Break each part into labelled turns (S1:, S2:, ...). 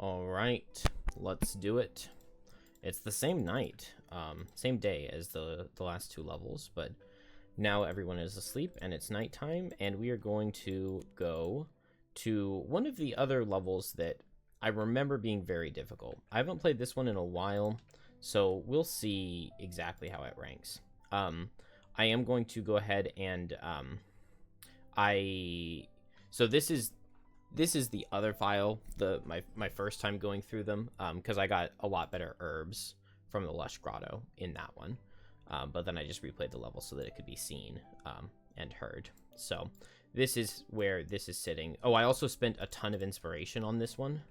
S1: All right, let's do it. It's the same night, same day as the last two levels, but now everyone is asleep and it's nighttime, and we are going to go to one of the other levels that I remember being very difficult. I haven't played this one in a while, so we'll see exactly how it ranks. I am going to go ahead and so this is the other file, my first time going through them, because I got a lot better herbs from the Lush Grotto in that one. But then I just replayed the level so that it could be seen and heard. So this is where this is sitting. Oh, I also spent a ton of inspiration on this one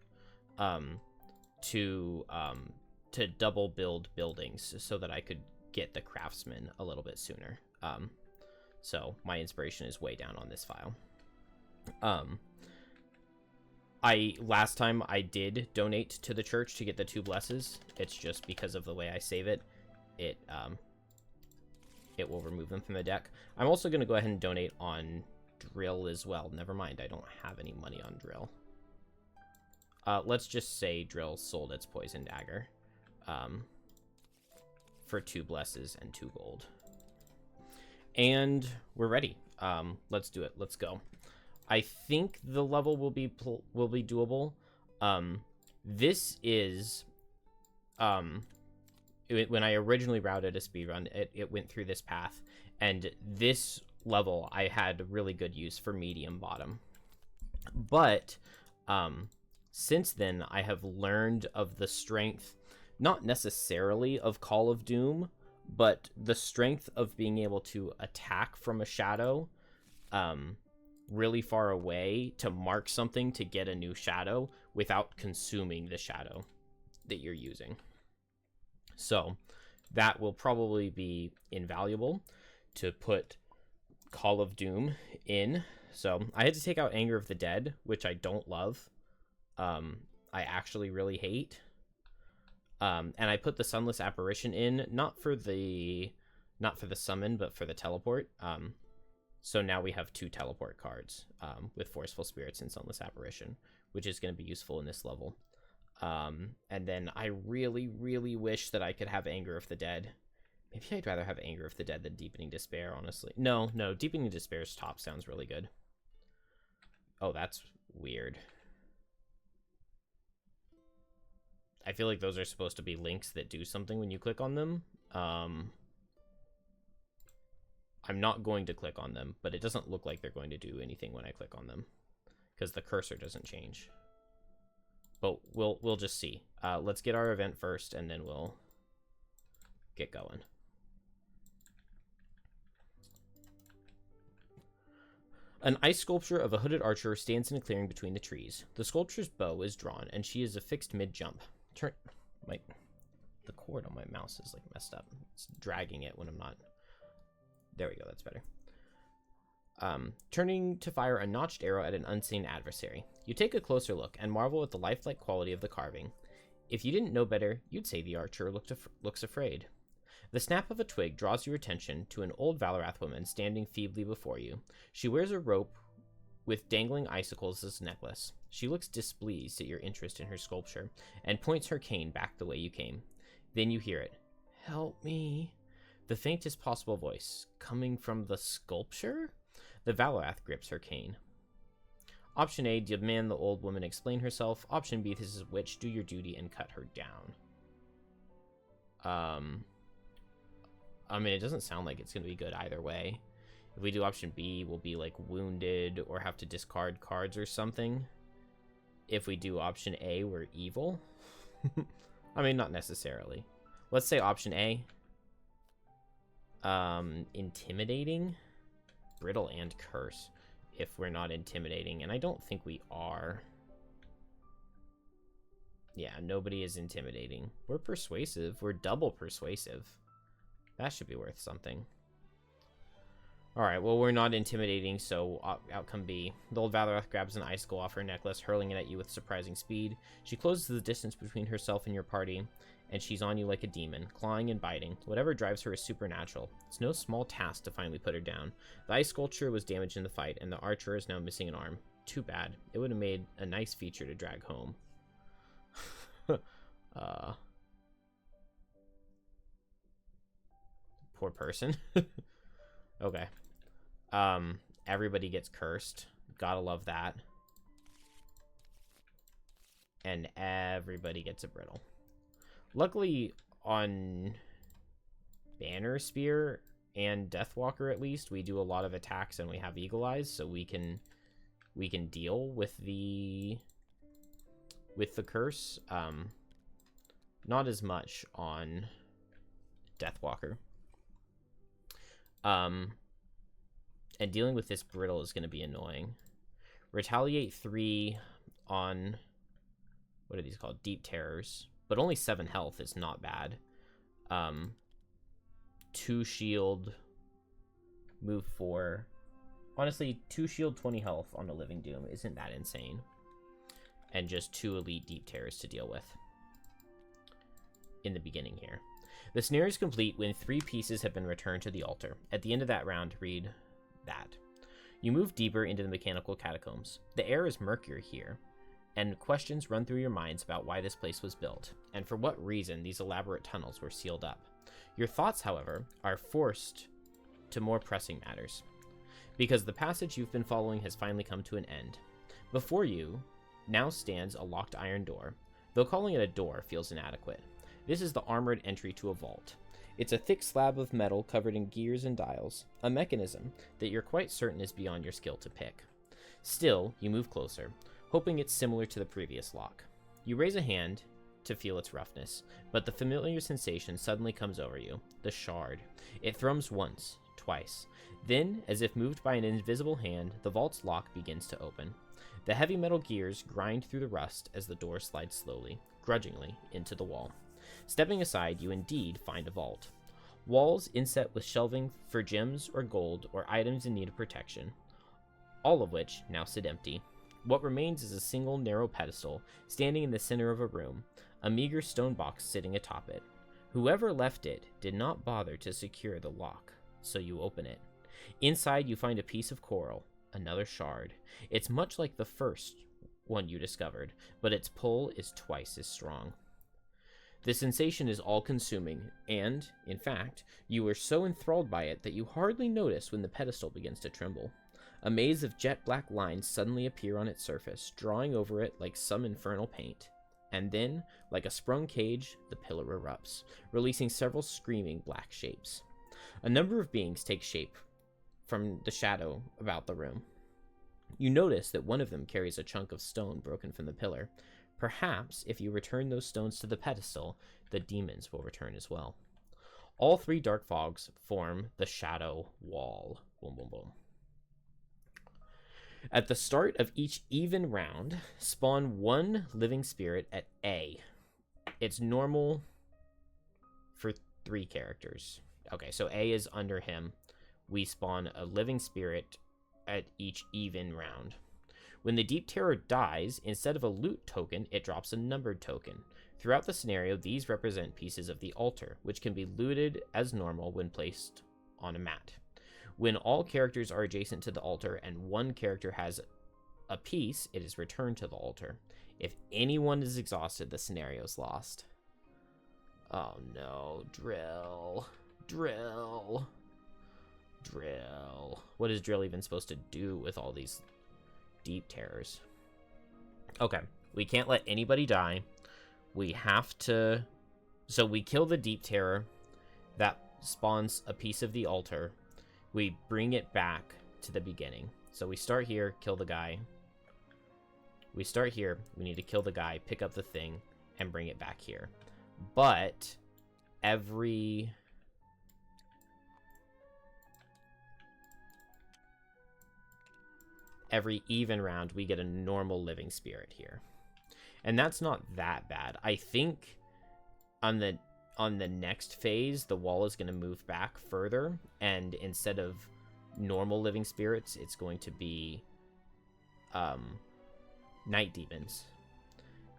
S1: to double build buildings so that I could get the craftsman a little bit sooner. So my inspiration is way down on this file. Last time I did donate to the church to get the 2 blesses. It's just because of the way I save it, it will remove them from the deck. I'm also going to go ahead and donate on drill as well. Never mind, I don't have any money on drill. Let's just say drill sold its poison dagger for 2 blesses and 2 gold. And we're ready. Let's do it. Let's go. I think the level will be doable. This is when I originally routed a speedrun, it went through this path, and this level I had really good use for medium bottom. But since then, I have learned of the strength, not necessarily of Call of Doom, but the strength of being able to attack from a shadow really far away to mark something to get a new shadow without consuming the shadow that you're using. So that will probably be invaluable to put Call of Doom in. So I had to take out Anger of the Dead, which I don't love. I actually really hate. And I put the Sunless Apparition in, not for the summon, but for the teleport. So now we have 2 teleport cards with Forceful Spirits and Sunless Apparition, which is going to be useful in this level. And then I really, really wish that I could have Anger of the Dead. Maybe I'd rather have Anger of the Dead than Deepening Despair, honestly. No, Deepening Despair's top sounds really good. Oh, that's weird. I feel like those are supposed to be links that do something when you click on them. I'm not going to click on them, but it doesn't look like they're going to do anything when I click on them because the cursor doesn't change. But we'll just see. Let's get our event first, and then we'll get going. An ice sculpture of a hooded archer stands in a clearing between the trees. The sculpture's bow is drawn, and she is affixed mid-jump. The cord on my mouse is like messed up. It's dragging it when I'm not. There we go. That's better. Turning to fire a notched arrow at an unseen adversary. You take a closer look and marvel at the lifelike quality of the carving. If you didn't know better, you'd say the archer looks afraid. The snap of a twig draws your attention to an old Valorath woman standing feebly before you. She wears a rope with dangling icicles as a necklace. She looks displeased at your interest in her sculpture and points her cane back the way you came. Then you hear it. Help me. The faintest possible voice, coming from the sculpture? The Valorath grips her cane. Option A, demand the old woman explain herself. Option B, this is a witch, do your duty and cut her down. I mean, it doesn't sound like it's going to be good either way. If we do option B, we'll be like wounded or have to discard cards or something. If we do option A, we're evil. I mean, not necessarily. Let's say option A. Intimidating, brittle, and curse. If we're not intimidating, and I don't think we are. Yeah, nobody is intimidating. We're persuasive. We're double persuasive. That should be worth something. Alright, well, we're not intimidating, so outcome B. The old Valorath grabs an icicle off her necklace, hurling it at you with surprising speed. She closes the distance between herself and your party, and she's on you like a demon, clawing and biting. Whatever drives her is supernatural. It's no small task to finally put her down. The ice sculpture was damaged in the fight, and the archer is now missing an arm. Too bad. It would have made a nice feature to drag home. uh, poor person. Okay. Everybody gets cursed. Gotta love that. And everybody gets a brittle. Luckily, on Banner Spear and Deathwalker, at least, we do a lot of attacks and we have Eagle Eyes, so we can deal with the curse. Not as much on Deathwalker. And dealing with this brittle is going to be annoying. Retaliate 3 on, what are these called? Deep Terrors. But only 7 health is not bad. 2 shield, move 4. Honestly, 2 shield, 20 health on a Living Doom isn't that insane. And just 2 elite Deep Terrors to deal with in the beginning here. The snare is complete when 3 pieces have been returned to the altar. At the end of that round, read that. You move deeper into the mechanical catacombs. The air is murkier here, and questions run through your minds about why this place was built, and for what reason these elaborate tunnels were sealed up. Your thoughts, however, are forced to more pressing matters, because the passage you've been following has finally come to an end. Before you now stands a locked iron door, though calling it a door feels inadequate. This is the armored entry to a vault. It's a thick slab of metal covered in gears and dials, a mechanism that you're quite certain is beyond your skill to pick. Still, you move closer, hoping it's similar to the previous lock. You raise a hand to feel its roughness, but the familiar sensation suddenly comes over you, the shard. It thrums once, twice. Then, as if moved by an invisible hand, the vault's lock begins to open. The heavy metal gears grind through the rust as the door slides slowly, grudgingly, into the wall. Stepping aside, you indeed find a vault. Walls inset with shelving for gems or gold or items in need of protection, all of which now sit empty. What remains is a single narrow pedestal standing in the center of a room, a meager stone box sitting atop it. Whoever left it did not bother to secure the lock, so you open it. Inside you find a piece of coral, another shard. It's much like the first one you discovered, but its pull is twice as strong. The sensation is all-consuming, and, in fact, you are so enthralled by it that you hardly notice when the pedestal begins to tremble. A maze of jet-black lines suddenly appear on its surface, drawing over it like some infernal paint. And then, like a sprung cage, the pillar erupts, releasing several screaming black shapes. A number of beings take shape from the shadow about the room. You notice that one of them carries a chunk of stone broken from the pillar. Perhaps, if you return those stones to the pedestal, the demons will return as well. All 3 dark fogs form the shadow wall. Boom, boom, boom. At the start of each even round, spawn 1 living spirit at A. It's normal for 3 characters. Okay, so A is under him. We spawn a living spirit at each even round. When the Deep Terror dies, instead of a loot token, it drops a numbered token. Throughout the scenario, these represent pieces of the altar, which can be looted as normal when placed on a mat. When all characters are adjacent to the altar and 1 character has a piece, it is returned to the altar. If anyone is exhausted, the scenario is lost. Oh no, drill. Drill. Drill. What is drill even supposed to do with all these Deep Terrors? Okay, we can't let anybody die. We have to... So we kill the Deep Terror. That spawns a piece of the altar. We bring it back to the beginning. So we start here, kill the guy. We start here, we need to kill the guy, pick up the thing, and bring it back here. But every even round, we get a normal living spirit here. And that's not that bad. I think on the next phase, the wall is going to move back further, and instead of normal living spirits, it's going to be night demons.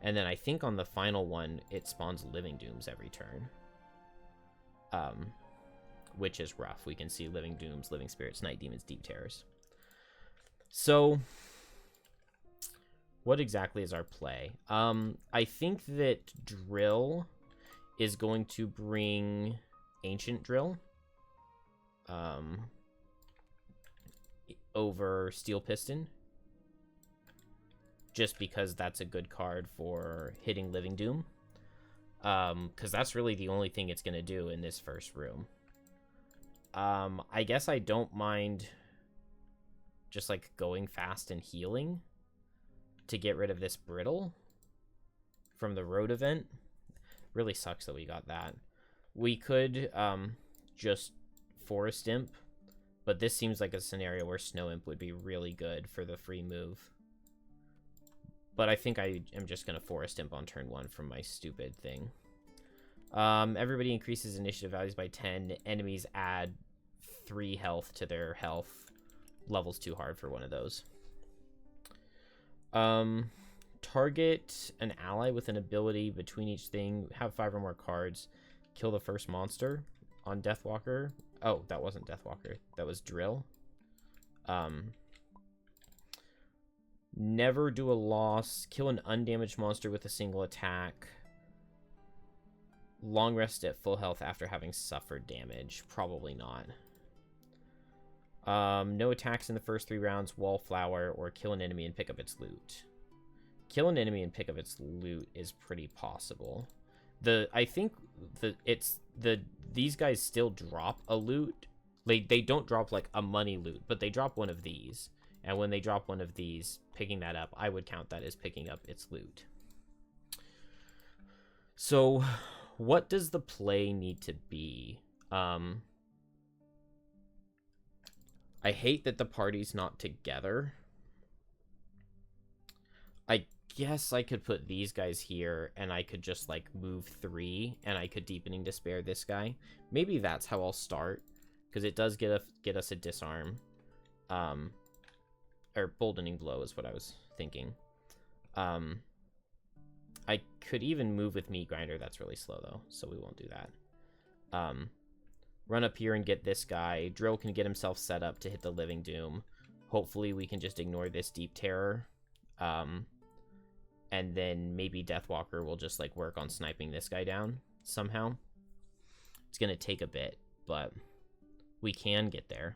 S1: And then I think on the final one, it spawns living dooms every turn. Which is rough. We can see living dooms, living spirits, night demons, deep terrors. So What exactly is our play? I think that Drill is going to bring Ancient Drill over Steel Piston, just because that's a good card for hitting Living Doom. Because that's really the only thing it's going to do in this first room. I guess I don't mind just, like, going fast and healing to get rid of this Brittle from the road event. Really sucks that we got that. We could, just Forest Imp, but this seems like a scenario where Snow Imp would be really good for the free move. But I think I am just going to Forest Imp on turn 1 from my stupid thing. Everybody increases initiative values by 10. Enemies add 3 health to their health. Level's too hard for one of those. Target an ally with an ability between each thing. Have 5 or more cards. Kill the first monster on Deathwalker. Oh, that wasn't Deathwalker. That was Drill. Never do a loss. Kill an undamaged monster with a single attack. Long rest at full health after having suffered damage. Probably not. No attacks in the first 3 rounds. Wallflower, or kill an enemy and pick up its loot. Kill an enemy and pick up its loot is pretty possible. I think these guys still drop a loot. They don't drop like a money loot, but they drop one of these. And when they drop one of these, picking that up, I would count that as picking up its loot. So, what does the play need to be? I hate that the party's not together. I guess I could put these guys here, and I could just, like, move 3, and I could Deepening Despair this guy. Maybe that's how I'll start, because it does get us a disarm. Or Boldening Blow is what I was thinking. I could even move with Meat Grinder. That's really slow, though, so we won't do that. Run up here and get this guy. Drill can get himself set up to hit the Living Doom. Hopefully we can just ignore this Deep Terror. And then maybe Deathwalker will just, like, work on sniping this guy down somehow. It's going to take a bit, but we can get there.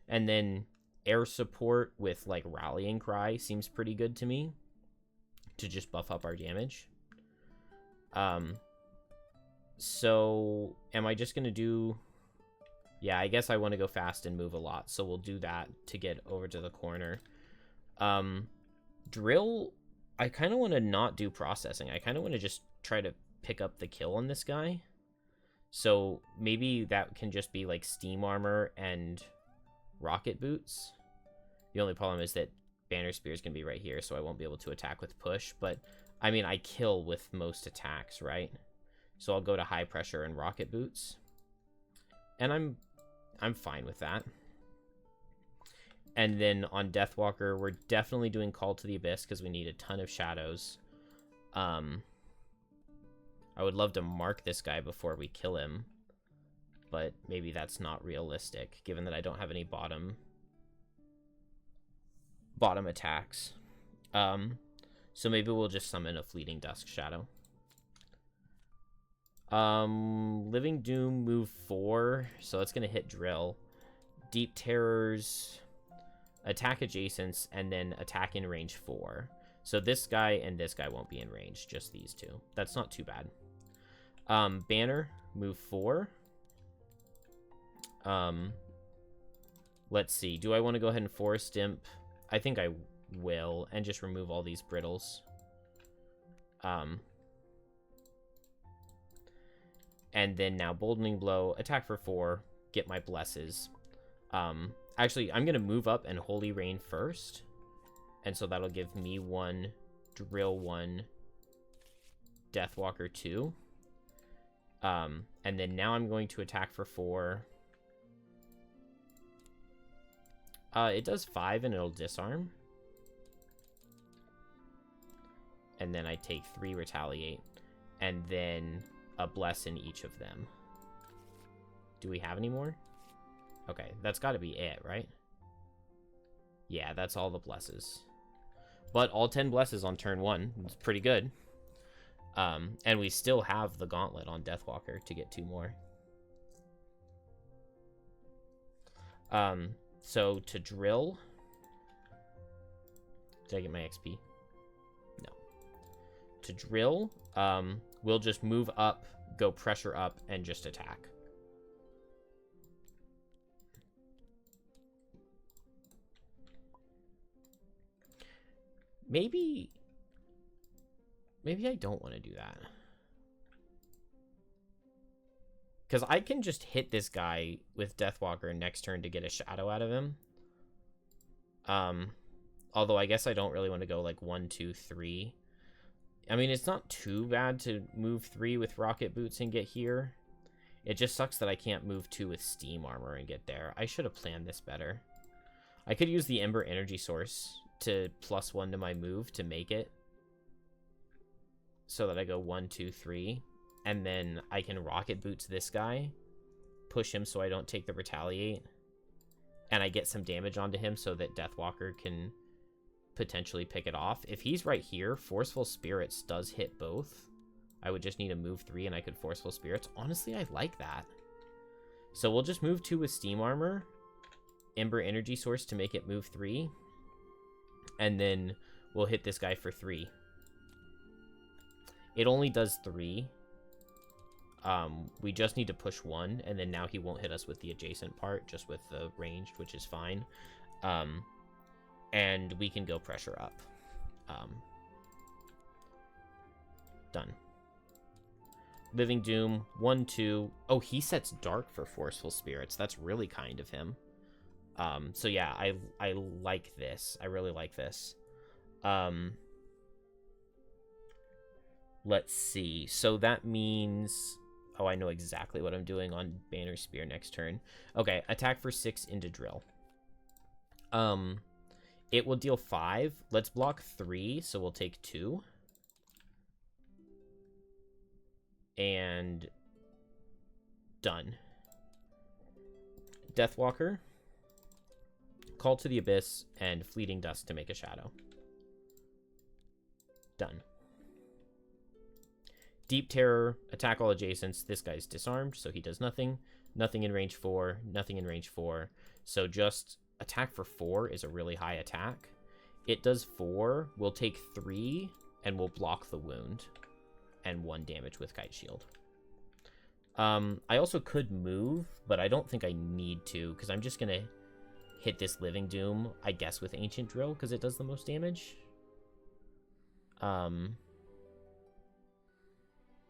S1: And then air support with, like, Rallying Cry seems pretty good to me to just buff up our damage. So am I just going to do... Yeah, I guess I want to go fast and move a lot, so we'll do that to get over to the corner. Drill, I kind of want to not do processing. I kind of want to just try to pick up the kill on this guy. So maybe that can just be like Steam Armor and Rocket Boots. The only problem is that Banner Spear is going to be right here, so I won't be able to attack with push. But, I mean, I kill with most attacks, right? So I'll go to High Pressure and Rocket Boots. And I'm fine with that. And then on Deathwalker, we're definitely doing Call to the Abyss because we need a ton of shadows. I would love to mark this guy before we kill him, but maybe that's not realistic, given that I don't have any bottom attacks. So maybe we'll just summon a Fleeting Dusk Shadow. Living Doom move 4, so it's gonna hit Drill. Deep Terrors, attack adjacents, and then attack in range 4. So this guy and this guy won't be in range, just these two. That's not too bad. Banner, move 4. Let's see. Do I want to go ahead and Forest Imp? I think I will, and just remove all these Brittles. And then now Boldening Blow, attack for 4, get my Blesses. Actually, I'm going to move up and Holy Rain first. And so that'll give me 1, Drill 1, Deathwalker 2. And then now I'm going to attack for 4. It does 5 and it'll disarm. And then I take 3 Retaliate. And then a Bless in each of them. Do we have any more? Okay, that's got to be it, right? Yeah, that's all the Blesses. But all 10 blesses on turn 1. It's pretty good. And we still have the gauntlet on Deathwalker to get 2 more. So to drill... Did I get my XP? No. To drill, we'll just move up, go pressure up, and just attack. Maybe I don't want to do that. Because I can just hit this guy with Deathwalker next turn to get a shadow out of him. Although I guess I don't really want to go like 1, 2, 3. I mean, it's not too bad to move 3 with Rocket Boots and get here. It just sucks that I can't move 2 with Steam Armor and get there. I should have planned this better. I could use the Ember Energy Source to +1 to my move to make it. So that I go 1, 2, 3. And then I can Rocket Boots this guy. Push him so I don't take the Retaliate. And I get some damage onto him so that Deathwalker can potentially pick it off. If he's right here, Forceful Spirits does hit both. I would just need to move 3 and I could Forceful Spirits. Honestly, I like that. So we'll just move 2 with Steam Armor. Ember Energy Source to make it move 3. And then we'll hit this guy for 3. It only does 3. We just need to push 1, and then now he won't hit us with the adjacent part, just with the ranged, which is fine. And we can go pressure up. Done. Living Doom, 1, 2. Oh, he sets Dark for Forceful Spirits. That's really kind of him. So yeah, I like this. I really like this. Let's see. So that means... Oh, I know exactly what I'm doing on Banner Spear next turn. Okay, attack for 6 into drill. It will deal 5. Let's block 3, so we'll take 2. And... done. Deathwalker. Call to the Abyss, and Fleeting Dust to make a shadow. Done. Deep Terror, attack all adjacents. This guy's disarmed, so he does nothing. Nothing in range 4, nothing in range 4. So just attack for 4 is a really high attack. It does 4, we'll take 3, and we'll block the wound. And 1 damage with Kite Shield. I also could move, but I don't think I need to, because I'm just going to hit this Living Doom, I guess, with Ancient Drill, because it does the most damage.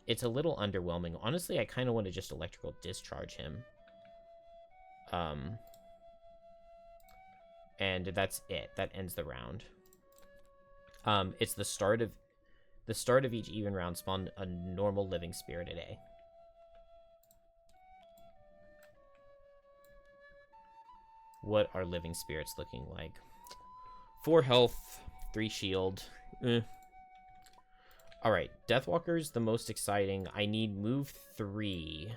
S1: It's a little underwhelming. Honestly, I kind of want to just Electrical Discharge him. And that's it. That ends the round. It's the start of each even round. Spawn a normal Living Spirit at A. What are Living Spirits looking like? 4 health, 3 shield. Alright, Deathwalker's the most exciting. I need move 3,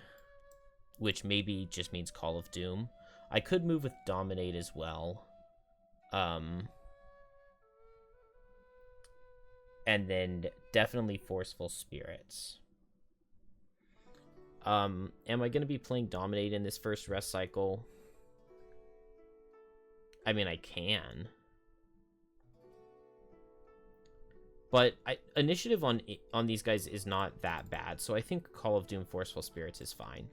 S1: which maybe just means Call of Doom. I could move with Dominate as well. And then definitely Forceful Spirits. Am I going to be playing Dominate in this first rest cycle? I mean, I can. But initiative on these guys is not that bad, so I think Call of Doom Forceful Spirits is fine.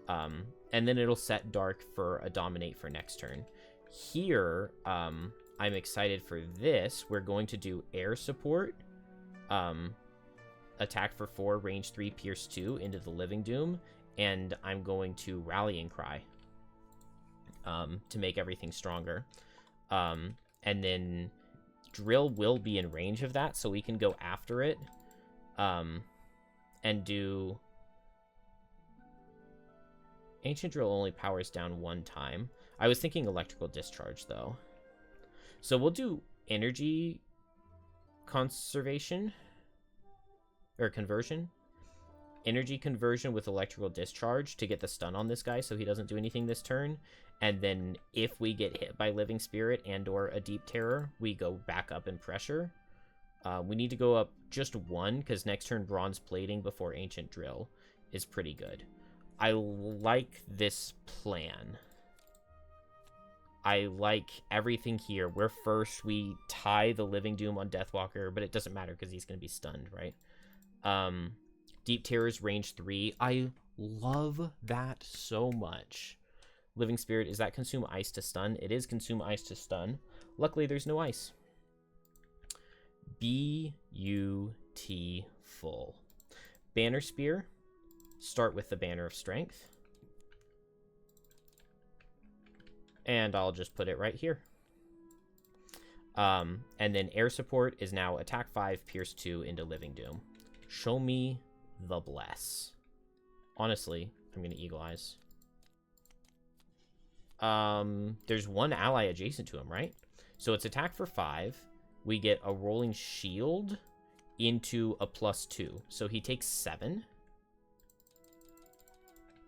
S1: And then it'll set Dark for a Dominate for next turn. Here, I'm excited for this. We're going to do Air Support. Attack for 4, range 3, pierce 2 into the Living Doom. And I'm going to Rallying Cry to make everything stronger. And then... Drill will be in range of that, so we can go after it and do... Ancient Drill only powers down 1 time. I was thinking Electrical Discharge, though. So we'll do Energy Conservation, or Conversion, energy conversion with electrical discharge to get the stun on this guy so he doesn't do anything this turn. And then if we get hit by Living Spirit and or a Deep Terror, we go back up in pressure. We need to go up just one, because next turn Bronze Plating before Ancient Drill is pretty good. I like this plan. I like everything here. Where first we tie the Living Doom on Deathwalker, but it doesn't matter because he's going to be stunned, right? Deep Terror's range 3. I love that so much. Living Spirit, is that Consume Ice to stun? It is Consume Ice to stun. Luckily, there's no ice. Beautiful. Banner Spear. Start with the Banner of Strength. And I'll just put it right here. And then Air Support is now Attack 5, Pierce 2 into Living Doom. Show me the bless. Honestly, I'm going to Eagle Eyes. There's one ally adjacent to him, right? So it's attack for 5. We get a rolling shield into a +2. So he takes 7.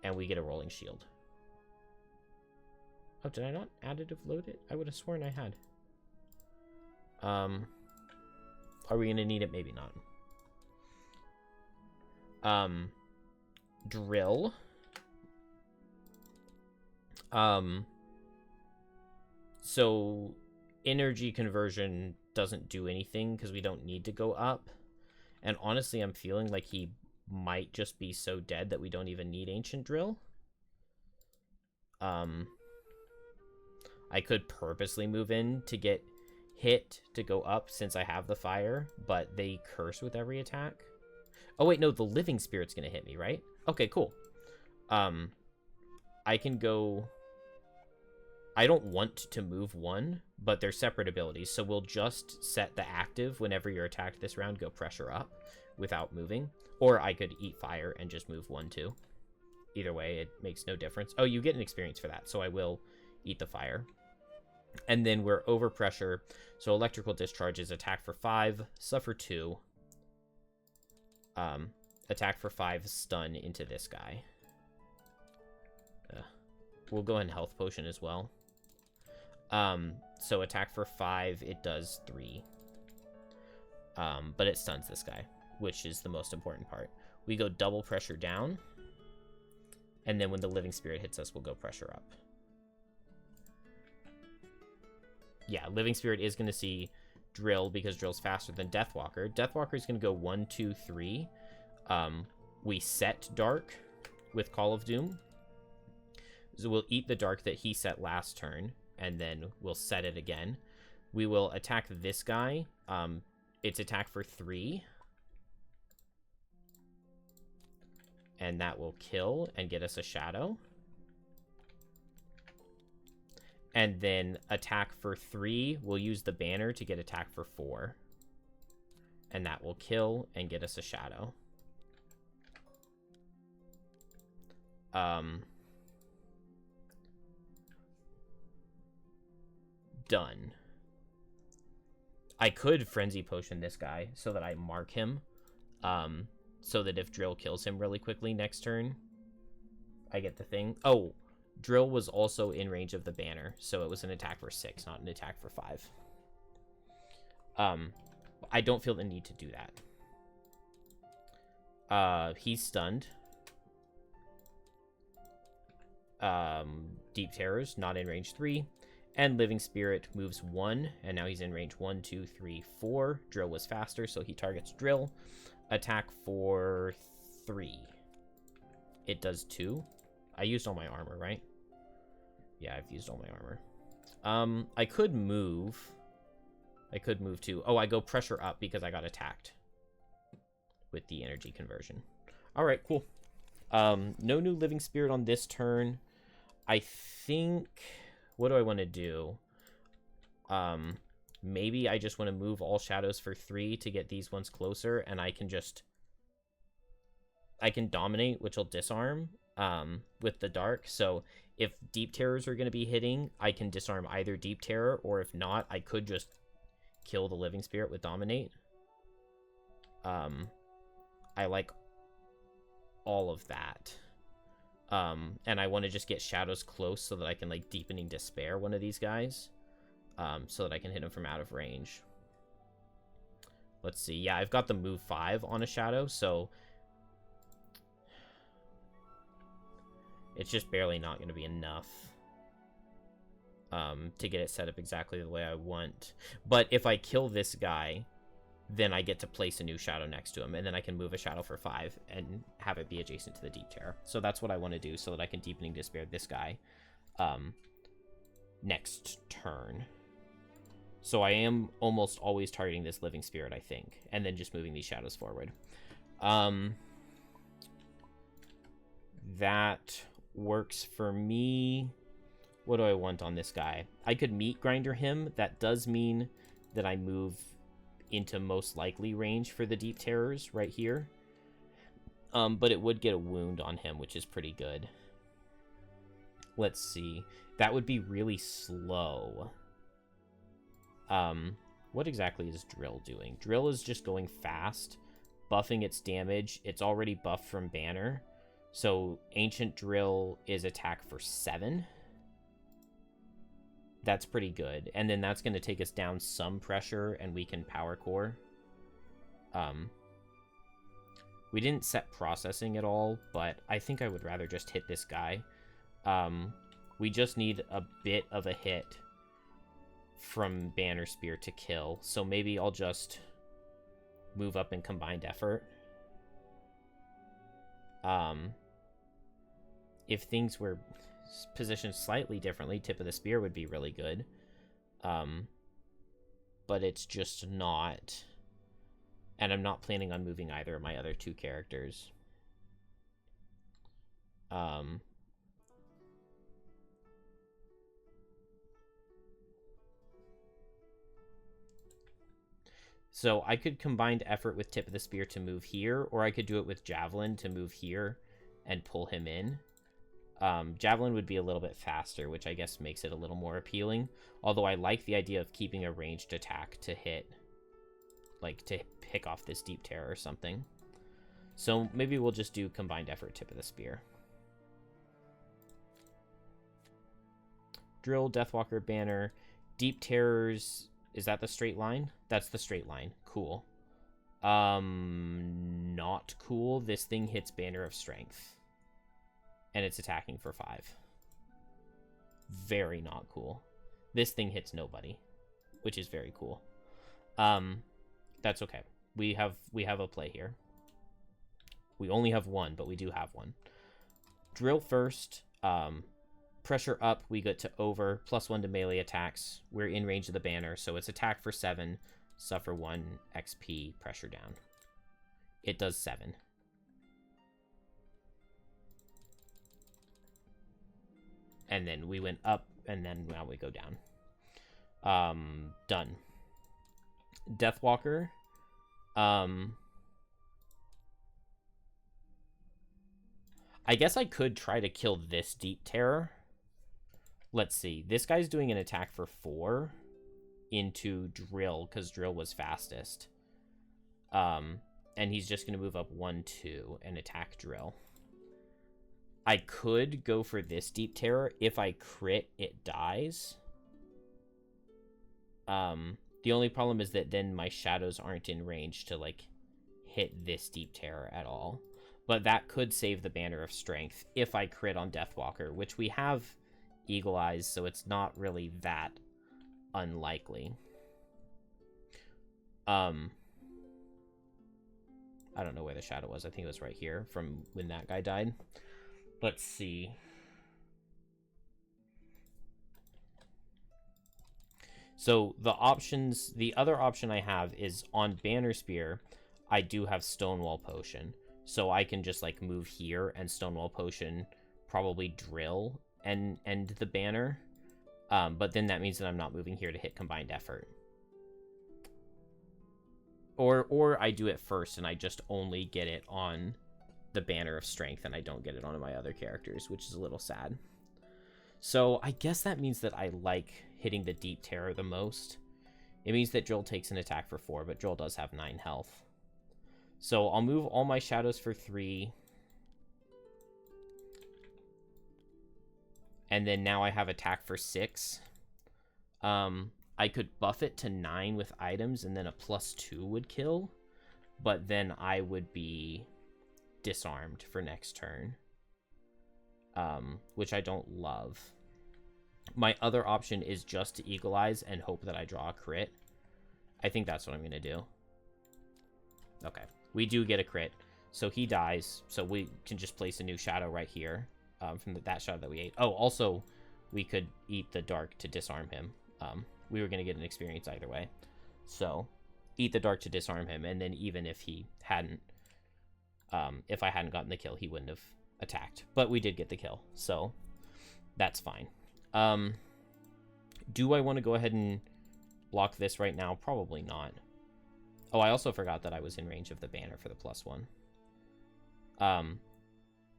S1: And we get a rolling shield. Oh, did I not additive load it? I would have sworn I had. Are we going to need it? Maybe not. Drill. So energy conversion doesn't do anything because we don't need to go up. And honestly, I'm feeling like he might just be so dead that we don't even need Ancient Drill. I could purposely move in to get hit to go up since I have the fire, but they curse with every attack. Oh wait, no, the Living Spirit's gonna hit me, right? Okay, cool. I can go... I don't want to move one, but they're separate abilities, so we'll just set the active whenever you're attacked this round, go pressure up without moving. Or I could eat fire and just move 1, 2. Either way, it makes no difference. Oh, you get an experience for that, so I will eat the fire. And then we're over pressure, so electrical discharge is attack for 5, suffer 2. Attack for 5, stun into this guy. We'll go ahead and health potion as well. So attack for 5, it does 3. But it stuns this guy, which is the most important part. We go double pressure down. And then when the Living Spirit hits us, we'll go pressure up. Yeah, Living Spirit is going to see Drill because Drill's faster than Deathwalker. Deathwalker is going to go 1, 2, 3. We set Dark with Call of Doom. So we'll eat the Dark that he set last turn, and then we'll set it again. We will attack this guy. It's attack for 3. And that will kill and get us a shadow. And then attack for 3. We'll use the banner to get attack for 4. And that will kill and get us a shadow. Done. I could Frenzy Potion this guy so that I mark him. So that if Drill kills him really quickly next turn, I get the thing. Oh, Drill was also in range of the banner, so it was an attack for 6, not an attack for 5. I don't feel the need to do that. He's stunned. Deep Terrors, not in range 3. And Living Spirit moves 1, and now he's in range 1, 2, 3, 4. Drill was faster, so he targets Drill. Attack for 3. It does 2. I used all my armor, right? Yeah, I've used all my armor. I could move. I could move to... Oh, I go pressure up because I got attacked with the energy conversion. All right, cool. No new Living Spirit on this turn. I think... What do I want to do? Maybe I just want to move all shadows for 3 to get these ones closer, and I can just... I can dominate, which will disarm with the dark. So if Deep Terrors are going to be hitting, I can disarm either Deep Terror, or if not, I could just kill the Living Spirit with dominate. I like all of that. And I want to just get shadows close so that I can, like, Deepening Despair one of these guys. So that I can hit him from out of range. Let's see. Yeah, I've got the move 5 on a shadow, so it's just barely not going to be enough to get it set up exactly the way I want. But if I kill this guy, then I get to place a new shadow next to him, and then I can move a shadow for 5 and have it be adjacent to the Deep Terror. So that's what I want to do, so that I can Deepening Despair this guy next turn. So I am almost always targeting this Living Spirit, I think, and then just moving these shadows forward. That works for me. What do I want on this guy? I could Meat Grinder him. That does mean that I move into most likely range for the Deep Terrors right here. But it would get a wound on him, which is pretty good. Let's see. That would be really slow. What exactly is Drill doing? Drill is just going fast, buffing its damage. It's already buffed from Banner. So Ancient Drill is attack for 7. That's pretty good. And then that's going to take us down some pressure, and we can Power Core. We didn't set Processing at all, but I think I would rather just hit this guy. We just need a bit of a hit from Banner Spear to kill, so maybe I'll just move up in Combined Effort. If things were positioned slightly differently, Tip of the Spear would be really good. But it's just not. And I'm not planning on moving either of my other 2 characters. So I could Combined Effort with Tip of the Spear to move here, or I could do it with Javelin to move here and pull him in. Javelin would be a little bit faster, which I guess makes it a little more appealing. Although I like the idea of keeping a ranged attack to hit, like to pick off this Deep Terror or something. So maybe we'll just do Combined Effort, Tip of the Spear. Drill, Deathwalker, Banner, Deep Terrors. Is that the straight line? That's the straight line. Cool. Not cool. This thing hits Banner of Strength. And it's attacking for 5. Very not cool. This thing hits nobody, which is very cool. That's okay. We have a play here. We only have one, but we do have one. Drill first. Pressure up, we get to over, +1 to melee attacks. We're in range of the Banner, so it's attack for 7, suffer 1 XP, pressure down. It does 7. And then we went up, and then now we go down. Done. Deathwalker. I guess I could try to kill this Deep Terror. Let's see. This guy's doing an attack for 4 into Drill, because Drill was fastest. And he's just going to move up 1, 2, and attack Drill. I could go for this Deep Terror. If I crit, it dies. The only problem is that then my shadows aren't in range to, like, hit this Deep Terror at all. But that could save the Banner of Strength if I crit on Deathwalker, which we have Eagle Eyes, so it's not really that unlikely. I don't know where the shadow was. I think it was right here from when that guy died. Let's see. So the options, the other option I have is on Banner Spear, I do have Stonewall Potion. So I can just, like, move here and Stonewall Potion, probably Drill and end the Banner. But then that means that I'm not moving here to hit Combined Effort. Or I do it first and I just only get it on the Banner of Strength and I don't get it on my other characters, which is a little sad. So I guess that means that I like hitting the Deep Terror the most. It means that Drill takes an attack for 4, but Drill does have 9 health. So I'll move all my shadows for 3. and then now I have attack for 6. I could buff it to 9 with items, and then a +2 would kill, but then I would be disarmed for next turn, which I don't love. My other option is just to Eagle Eyes and hope that I draw a crit. I think that's what I'm going to do. Okay, we do get a crit, so he dies, so we can just place a new shadow right here from that shadow that we ate. Oh, also, we could eat the dark to disarm him. We were going to get an experience either way. So, eat the dark to disarm him, and then even if he hadn't, if I hadn't gotten the kill, he wouldn't have attacked. But we did get the kill, so that's fine. Do I want to go ahead and block this right now? Probably not. Oh, I also forgot that I was in range of the banner for the +1.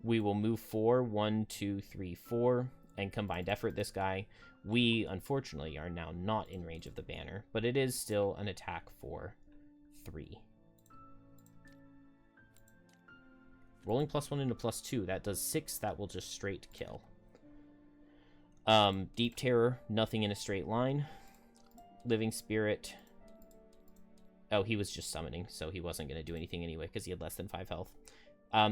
S1: We will move 4, 1, 2, 3, 4, and combined effort this guy. We, unfortunately, are now not in range of the banner, but it is still an attack for 3. Rolling +1 into +2, that does 6, that will just straight kill. Deep Terror, nothing in a straight line. Living Spirit. Oh, he was just summoning, so he wasn't going to do anything anyway, because he had less than 5 health.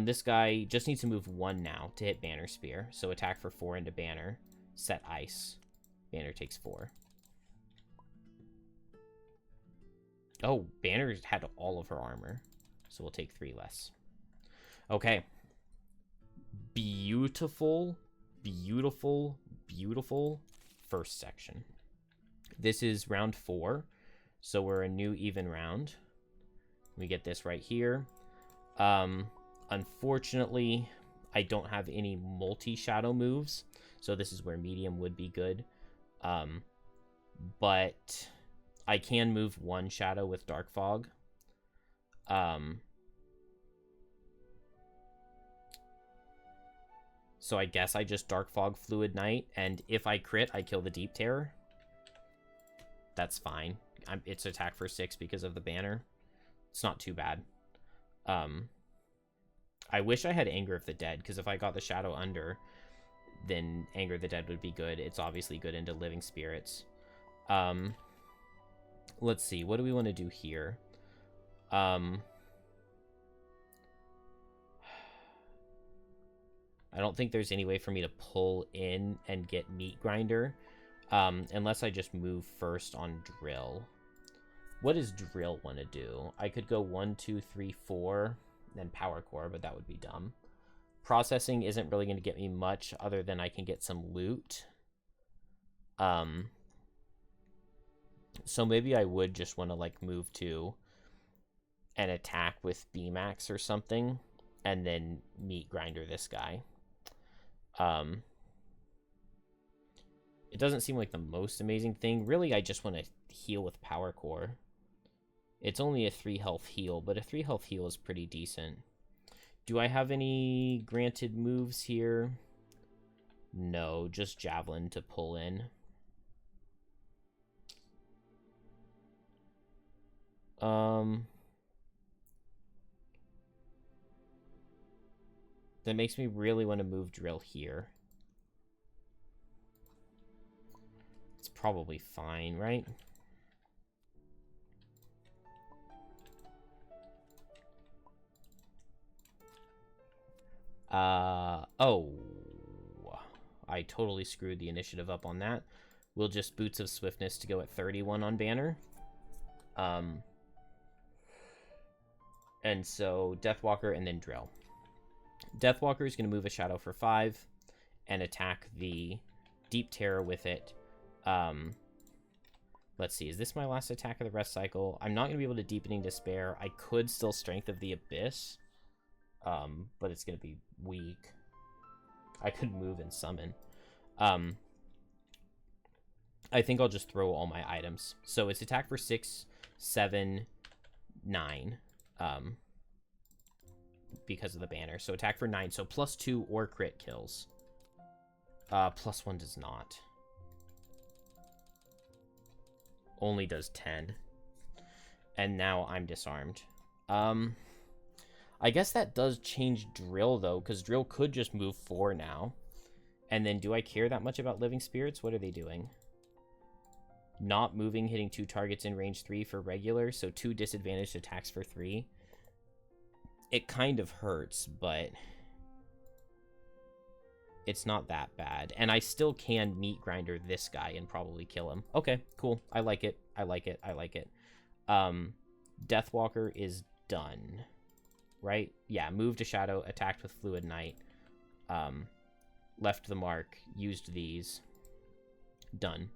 S1: This guy just needs to move 1 now to hit Banner Spear, so attack for 4 into Banner. Set Ice. Banner takes 4. Oh, Banner had all of her armor, so we'll take 3 less. Okay. Beautiful, beautiful, beautiful first section. This is round 4, so we're a new even round. We get this right here. Unfortunately, I don't have any multi-shadow moves, so this is where medium would be good. But I can move 1 shadow with Dark Fog. So I guess I just Dark Fog Fluid Knight, and if I crit, I kill the Deep Terror. That's fine. It's attack for 6 because of the banner. It's not too bad. I wish I had Anger of the Dead, because if I got the Shadow under, then Anger of the Dead would be good. It's obviously good into Living Spirits. Let's see. What do we want to do here? I don't think there's any way for me to pull in and get Meat Grinder, unless I just move first on Drill. What does Drill want to do? I could go 1, 2, 3, 4, then Power Core, but that would be dumb. Processing isn't really going to get me much other than I can get some loot. So maybe I would just want to like move to an attack with B-Max or something, and then Meat Grinder this guy. It doesn't seem like the most amazing thing. Really, I just want to heal with Power Core. It's only a 3 health heal, but a 3 health heal is pretty decent. Do I have any granted moves here? No, just Javelin to pull in. That makes me really want to move Drill here. It's probably fine, right? Oh. I totally screwed the initiative up on that. We'll just Boots of Swiftness to go at 31 on Banner. And so Deathwalker and then Drill. Deathwalker is going to move a shadow for 5 and attack the Deep Terror with it. Let's see. Is this my last attack of the rest cycle? I'm not going to be able to Deepening Despair. I could still Strength of the Abyss, but it's going to be weak. I could move and summon. I think I'll just throw all my items. So it's attack for 6, 7, 9. Because of the banner. So attack for 9. So +2 or crit kills. +1 does not. Only does 10. And now I'm disarmed. I guess that does change Drill, though, because Drill could just move 4 now. And then do I care that much about living spirits? What are they doing? Not moving, hitting 2 targets in range 3 for regular, so 2 disadvantaged attacks for 3. It kind of hurts, but it's not that bad. And I still can meat grinder this guy and probably kill him. Okay, cool. I like it. I like it. I like it. Deathwalker is done. Right? Yeah, moved to shadow, attacked with Fluid Knight. Left the mark, used these. Done.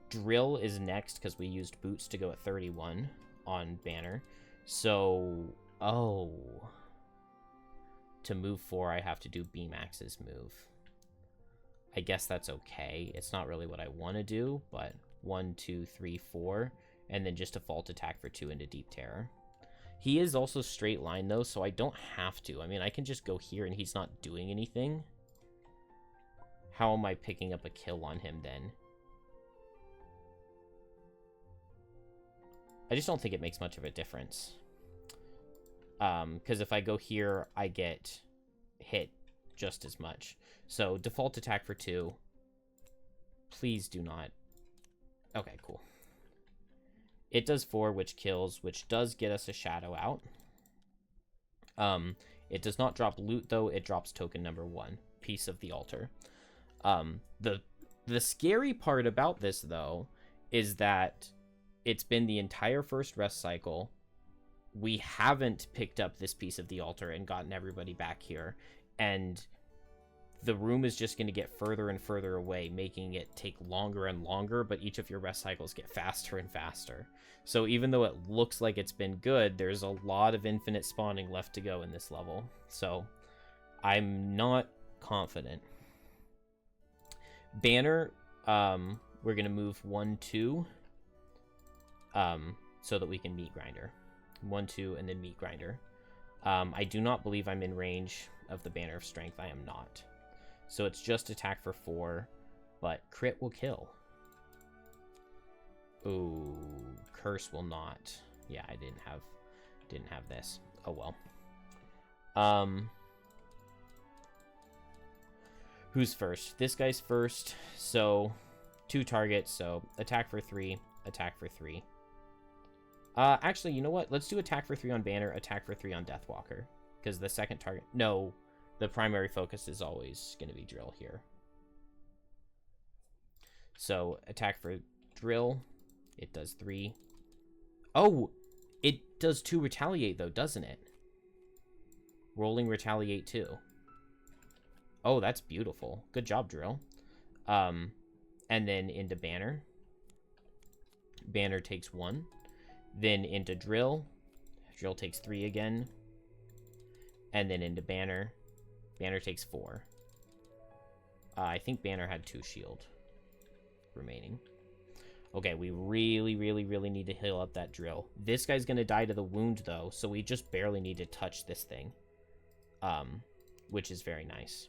S1: Drill is next because we used boots to go at 31 on banner. So, to move 4, I have to do B-Max's move. I guess that's okay. It's not really what I want to do, but 1, 2, 3, 4, and then just default attack for 2 into Deep Terror. He is also straight line, though, so I don't have to. I mean, I can just go here, and he's not doing anything. How am I picking up a kill on him, then? I just don't think it makes much of a difference. Because if I go here, I get hit just as much. So, default attack for 2. Please do not. Okay, cool. It does 4, which kills, which does get us a shadow out. It does not drop loot, though. It drops token number 1, piece of the altar. The scary part about this, though, is that it's been the entire first rest cycle. We haven't picked up this piece of the altar and gotten everybody back here. And the room is just going to get further and further away, making it take longer and longer, but each of your rest cycles get faster and faster. So even though it looks like it's been good, there's a lot of infinite spawning left to go in this level. So I'm not confident. Banner, we're going to move 1, 2, so that we can meat grinder. 1, 2, and then meat grinder. I do not believe I'm in range of the Banner of Strength. I am not. So it's just attack for 4, but crit will kill. Ooh, curse will not. Yeah, I didn't have this. Oh well. Who's first? This guy's first. So 2 targets. So attack for 3, attack for 3. Actually, you know what? Let's do attack for 3 on Banner, attack for 3 on Deathwalker. Because the second target... No, the primary focus is always going to be Drill here. So, attack for Drill. It does 3. Oh! It does 2 Retaliate, though, doesn't it? Rolling Retaliate, too. Oh, that's beautiful. Good job, Drill. And then into Banner. Banner takes 1. Then into Drill. Drill takes 3 again. And then into Banner. Banner takes 4. I think Banner had 2 shield remaining. Okay, we really, really, really need to heal up that Drill. This guy's going to die to the wound, though, so we just barely need to touch this thing. Which is very nice.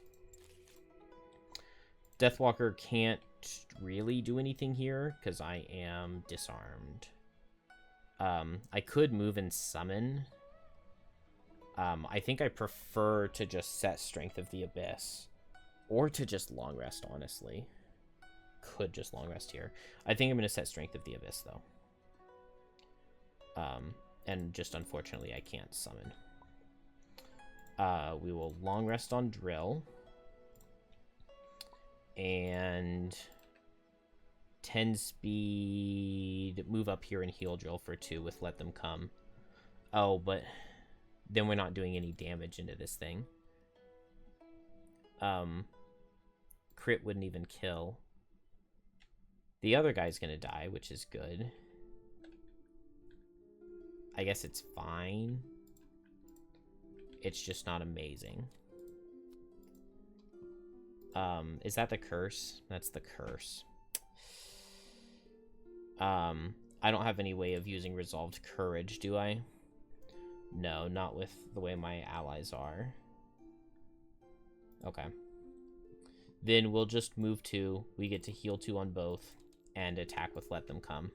S1: Deathwalker can't really do anything here, because I am disarmed. I could move and summon. I think I prefer to just set Strength of the Abyss. Or to just long rest, honestly. Could just long rest here. I think I'm going to set Strength of the Abyss, though. And just unfortunately, I can't summon. We will long rest on Drill. And 10 speed, move up here and heal Drill for 2 with Let Them Come. Oh, but then we're not doing any damage into this thing. Crit wouldn't even kill. The other guy's gonna die, which is good. I guess it's fine. It's just not amazing. Is that the curse? That's the curse. I don't have any way of using Resolved Courage, do I? No, not with the way my allies are. Okay. Then we'll just move 2. We get to heal 2 on both. And attack with Let Them Come.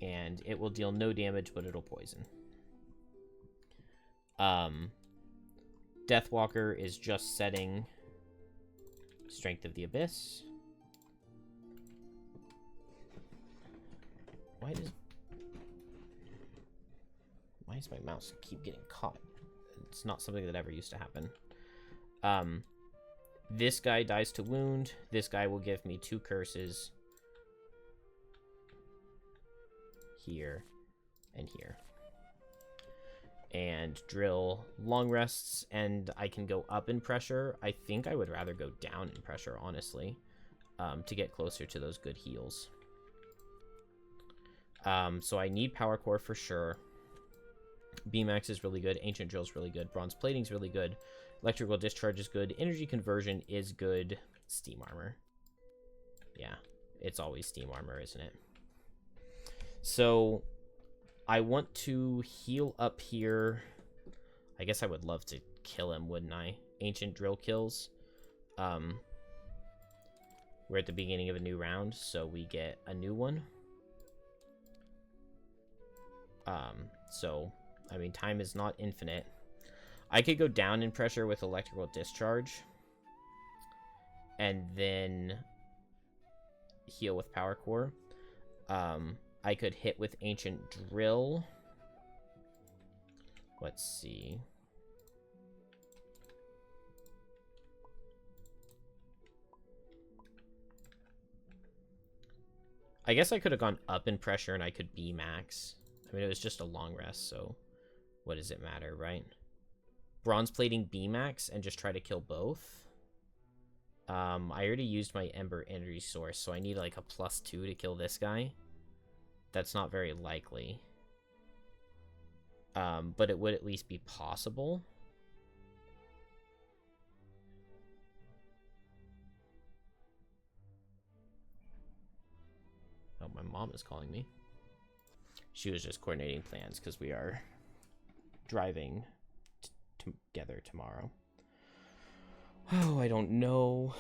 S1: And it will deal no damage, but it'll poison. Deathwalker is just setting Strength of the Abyss. Why does my mouse keep getting caught? It's not something that ever used to happen. This guy dies to wound. This guy will give me 2 curses. Here and here. And drill long rests, and I can go up in pressure. I think I would rather go down in pressure, honestly, to get closer to those good heals. So I need Power Core for sure. B-Max is really good. Ancient Drill is really good. Bronze Plating is really good. Electrical Discharge is good. Energy Conversion is good. Steam Armor. Yeah, it's always Steam Armor, isn't it? So I want to heal up here. I guess I would love to kill him, wouldn't I? Ancient Drill kills. We're at the beginning of a new round, so we get a new one. So, I mean, time is not infinite. I could go down in pressure with Electrical Discharge. And then heal with Power Core. I could hit with Ancient Drill. Let's see. I guess I could have gone up in pressure and I could B-Max. I mean, it was just a long rest, so what does it matter, right? Bronze Plating B-Max and just try to kill both. I already used my Ember Energy Source, so I need like a +2 to kill this guy. That's not very likely. But it would at least be possible. Oh, my mom is calling me. She was just coordinating plans because we are driving together tomorrow. Oh, I don't know.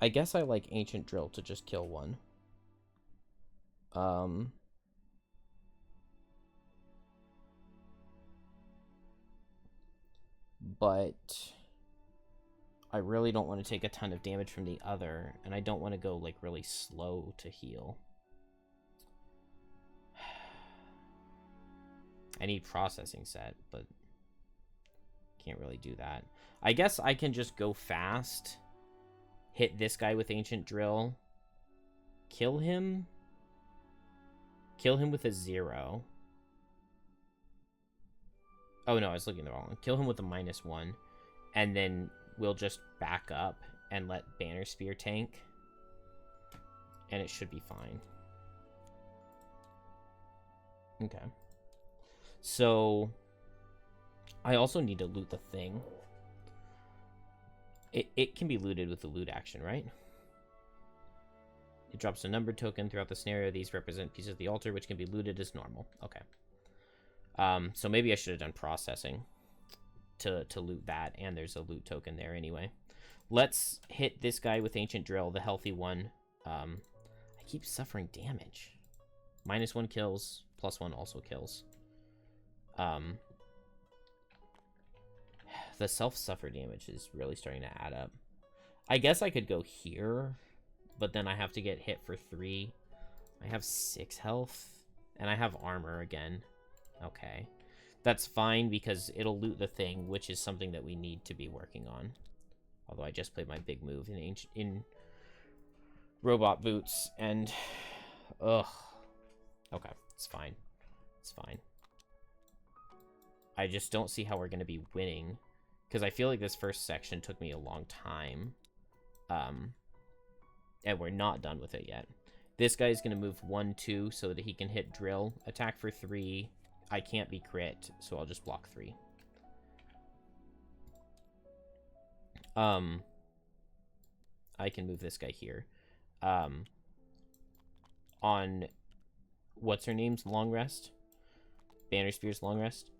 S1: I guess I like Ancient Drill to just kill one. But I really don't want to take a ton of damage from the other, and I don't want to go like really slow to heal. I need processing set, but can't really do that. I guess I can just go fast, hit this guy with Ancient Drill, kill him with a 0. Oh no, I was looking at the wrong one. Kill him with a -1, and then we'll just back up and let Banner Spear tank, and it should be fine. Okay. So, I also need to loot the thing. It can be looted with the loot action, right? It drops a numbered token throughout the scenario. These represent pieces of the altar, which can be looted as normal. Okay. So maybe I should have done processing to loot that, and there's a loot token there anyway. Let's hit this guy with Ancient Drill, the healthy one. I keep suffering damage. -1 kills, +1 also kills. The self-suffer damage is really starting to add up. I guess I could go here, but then I have to get hit for 3. I have 6 health, and I have armor again. Okay. That's fine, because it'll loot the thing, which is something that we need to be working on. Although I just played my big move in robot boots, and... ugh. Okay, it's fine. It's fine. I just don't see how we're going to be winning, because I feel like this first section took me a long time. And we're not done with it yet. This guy's going to move 1-2 so that he can hit Drill. Attack for 3. I can't be crit, so I'll just block 3. I can move this guy here. On what's her name's long rest? Banner Spear's long rest.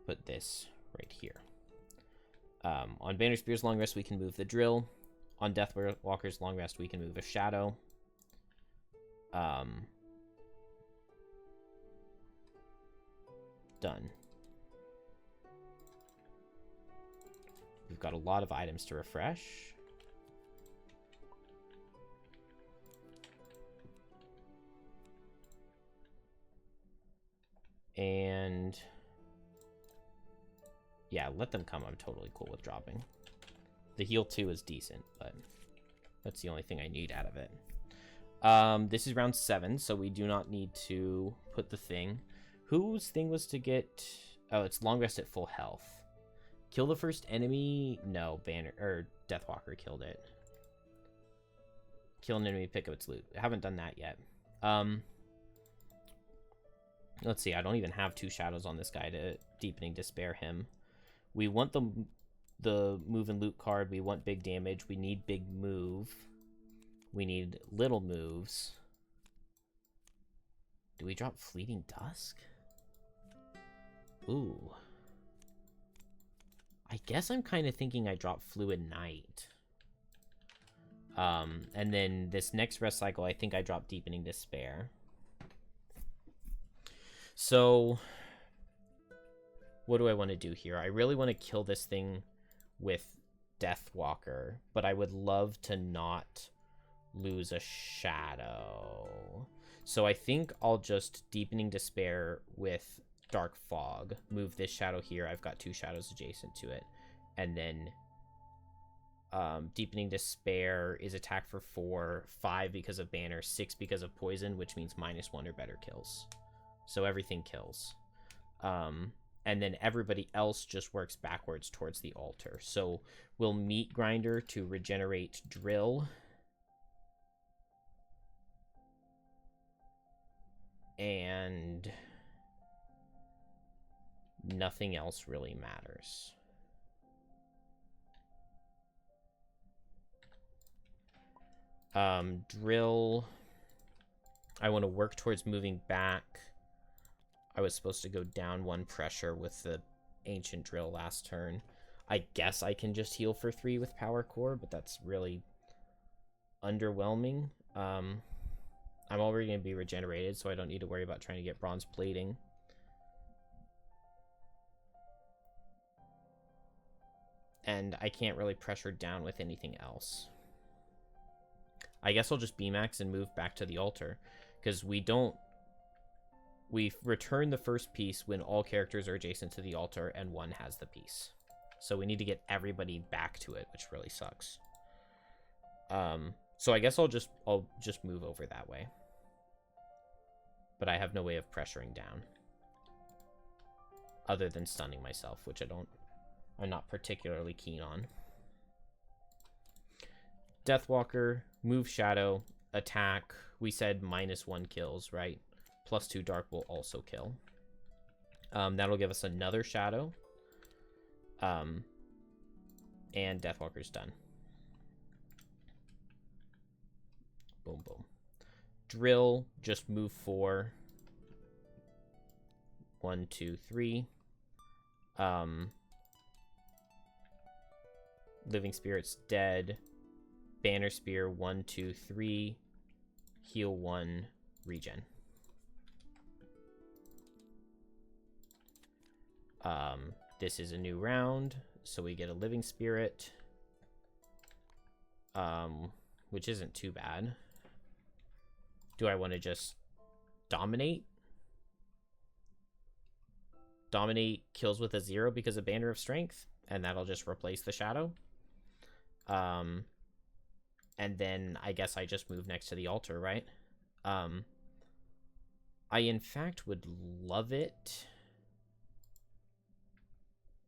S1: Put this right here. On Banner Spear's long rest, we can move the Drill. On Deathwalker's long rest, we can move a shadow. Done. We've got a lot of items to refresh. And yeah, let them come. I'm totally cool with dropping. The heal 2 is decent, but that's the only thing I need out of it. This is round 7, so we do not need to put the thing. Whose thing was to get... Oh, it's long rest at full health. Kill the first enemy? No, Banner or Deathwalker killed it. Kill an enemy, pick up its loot. I haven't done that yet. Let's see, I don't even have 2 shadows on this guy to Deepening Despair him. We want the move and loot card. We want big damage. We need big move. We need little moves. Do we drop Fleeting Dusk? Ooh. I guess I'm kind of thinking I drop Fluid Night. And then this next rest cycle, I think I drop Deepening Despair. So, what do I want to do here? I really want to kill this thing with Deathwalker, but I would love to not lose a shadow. So I think I'll just Deepening Despair with Dark Fog. Move this shadow here. I've got 2 shadows adjacent to it. And then Deepening Despair is attack for 4, 5 because of banner, 6 because of poison, which means -1 or better kills. So everything kills. And then everybody else just works backwards towards the altar. So we'll Meat Grinder to regenerate Drill. And nothing else really matters. Drill. I want to work towards moving back. I was supposed to go down 1 pressure with the Ancient Drill last turn. I guess I can just heal for 3 with Power Core, but that's really underwhelming. I'm already going to be regenerated, so I don't need to worry about trying to get Bronze Plating. And I can't really pressure down with anything else. I guess I'll just B-max and move back to the altar, because we return the first piece when all characters are adjacent to the altar and 1 has the piece. So we need to get everybody back to it, which really sucks. So I guess I'll just move over that way. But I have no way of pressuring down. Other than stunning myself, which I'm not particularly keen on. Deathwalker, move shadow, attack. We said -1 kills, right? +2 dark will also kill. That'll give us another shadow. And Deathwalker's done. Boom, boom. Drill, just move 4. 1, 2, 3. Living Spirit's dead. Banner Spear, 1, 2, 3. Heal 1, regen. This is a new round, so we get a Living Spirit, which isn't too bad. Do I want to just dominate? Dominate kills with a 0 because of Banner of Strength, and that'll just replace the shadow. And then I guess I just move next to the altar, right? I in fact would love it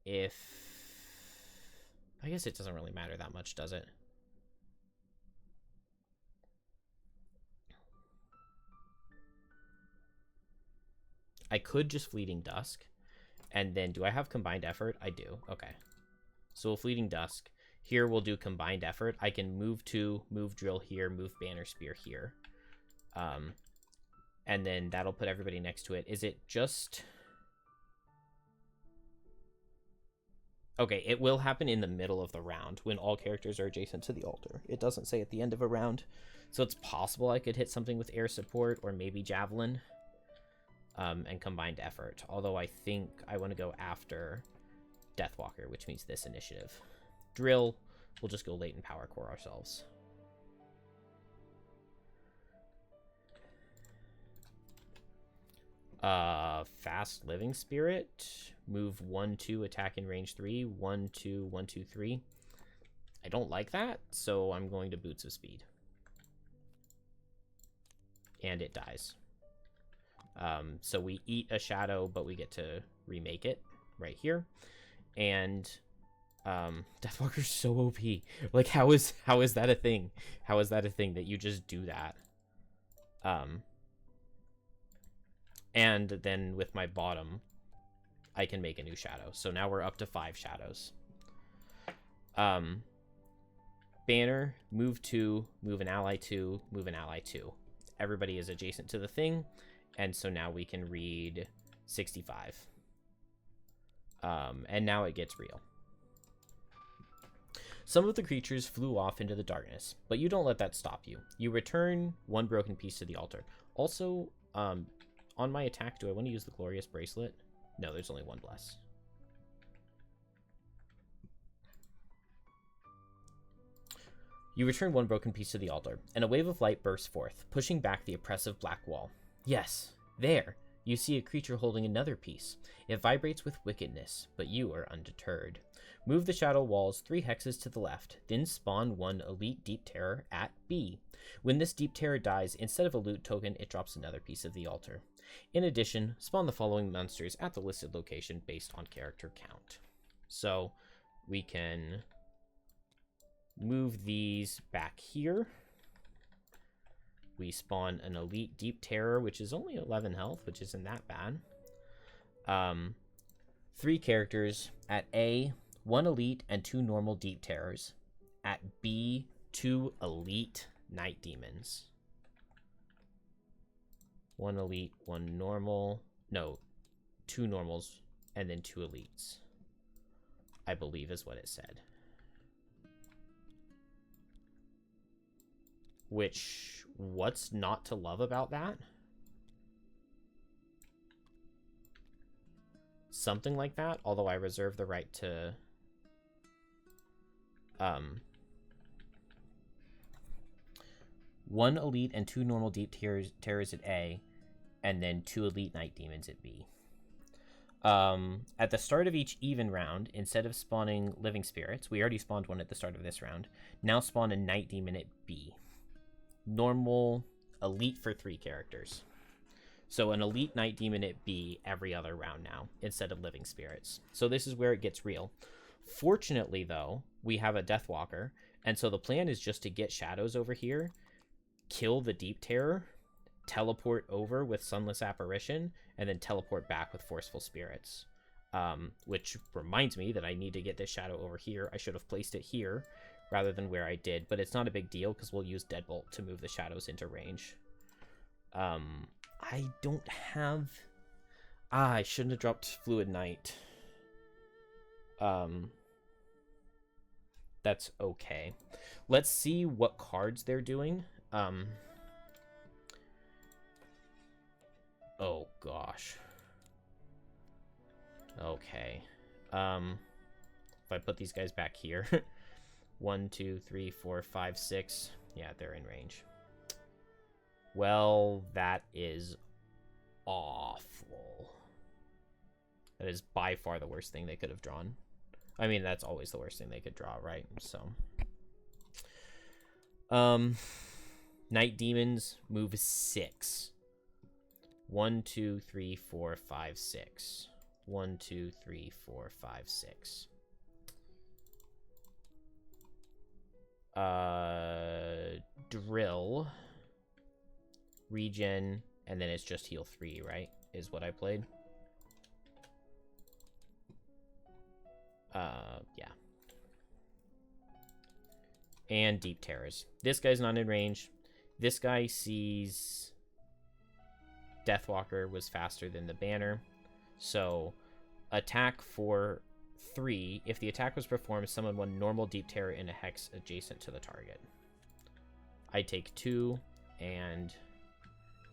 S1: if... I guess it doesn't really matter that much, does it? I could just Fleeting Dusk. And then, do I have Combined Effort? I do. Okay. So we'll Fleeting Dusk. Here we'll do Combined Effort. I can move 2, move Drill here, move Banner Spear here. And then that'll put everybody next to it. Is it just... Okay, it will happen in the middle of the round when all characters are adjacent to the altar. It doesn't say at the end of a round. So it's possible I could hit something with air support or maybe javelin and combined effort. Although I think I want to go after Deathwalker, which means this initiative. Drill, we'll just go latent power core ourselves. Fast living spirit, move 1-2, attack in range 3, 1-2, 1-2, 3. I don't like that, so I'm going to boots of speed. And it dies. So we eat a shadow, but we get to remake it right here. And Deathwalker's so OP. Like, how is that a thing? How is that a thing that you just do that? And then with my bottom, I can make a new shadow. So now we're up to 5 shadows. Banner, move 2, move an ally 2, move an ally 2. Everybody is adjacent to the thing. And so now we can read 65. And now it gets real. Some of the creatures flew off into the darkness, but you don't let that stop you. You return 1 broken piece to the altar. Also, on my attack, do I want to use the Glorious Bracelet? No, there's only 1 bless. You return 1 broken piece to the altar, and a wave of light bursts forth, pushing back the oppressive black wall. Yes, there! You see a creature holding another piece. It vibrates with wickedness, but you are undeterred. Move the shadow walls 3 hexes to the left, then spawn 1 Elite Deep Terror at B. When this Deep Terror dies, instead of a loot token, it drops another piece of the altar. In addition, spawn the following monsters at the listed location based on character count. So we can move these back here. We spawn an Elite Deep Terror, which is only 11 health, which isn't that bad. 3 characters at A, 1 Elite and 2 normal Deep Terrors. At B, 2 Elite Night Demons. 1 Elite, 1 normal. No, 2 normals, and then 2 Elites. I believe is what it said. Which, what's not to love about that? Something like that, although I reserve the right to... 1 Elite and 2 normal Deep Terrors at A, and then 2 Elite Night Demons at B. At the start of each even round, instead of spawning Living Spirits, we already spawned 1 at the start of this round, now spawn a Night Demon at B. Normal, Elite for 3 characters. So an Elite Night Demon at B every other round now, instead of Living Spirits. So this is where it gets real. Fortunately, though, we have a Deathwalker, and so the plan is just to get shadows over here, kill the Deep Terror, teleport over with Sunless Apparition, and then teleport back with Forceful Spirits. Which reminds me that I need to get this shadow over here. I should have placed it here rather than where I did, but it's not a big deal because we'll use Deadbolt to move the shadows into range. I don't have... I shouldn't have dropped Fluid Knight. That's okay. Let's see what cards they're doing. Oh gosh. Okay. If I put these guys back here. 1, 2, 3, 4, 5, 6. Yeah, they're in range. Well, that is awful. That is by far the worst thing they could have drawn. I mean, that's always the worst thing they could draw, right? So, Night Demons move 6. 1, 2, 3, 4, 5, 6. 1, 2, 3, 4, 5, 6. Drill, regen, and then it's just heal 3, right? Is what I played. Yeah. And Deep Terrors. This guy's not in range. This guy sees Deathwalker was faster than the banner. So attack for 3. If the attack was performed, summon 1 normal Deep Terror in a hex adjacent to the target. I take 2, and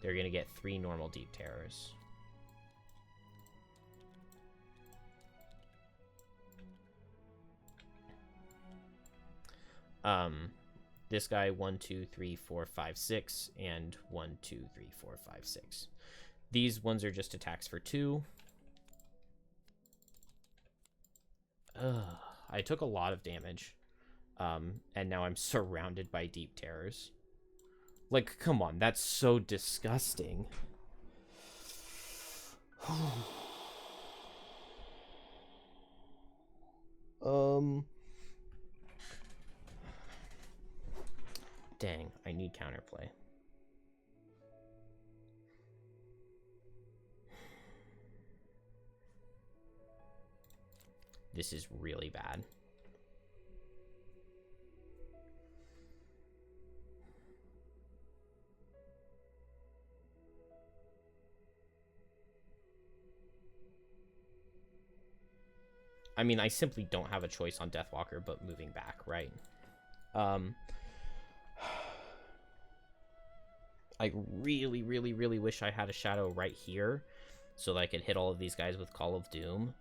S1: they're going to get 3 normal Deep Terrors. This guy 1, 2, 3, 4, 5, 6, and 1, 2, 3, 4, 5, 6. These ones are just attacks for 2. I took a lot of damage. And now I'm surrounded by Deep Terrors. Like, come on, that's so disgusting. Dang, I need counterplay. This is really bad. I mean, I simply don't have a choice on Deathwalker but moving back, right? I really, really, really wish I had a shadow right here so that I could hit all of these guys with Call of Doom.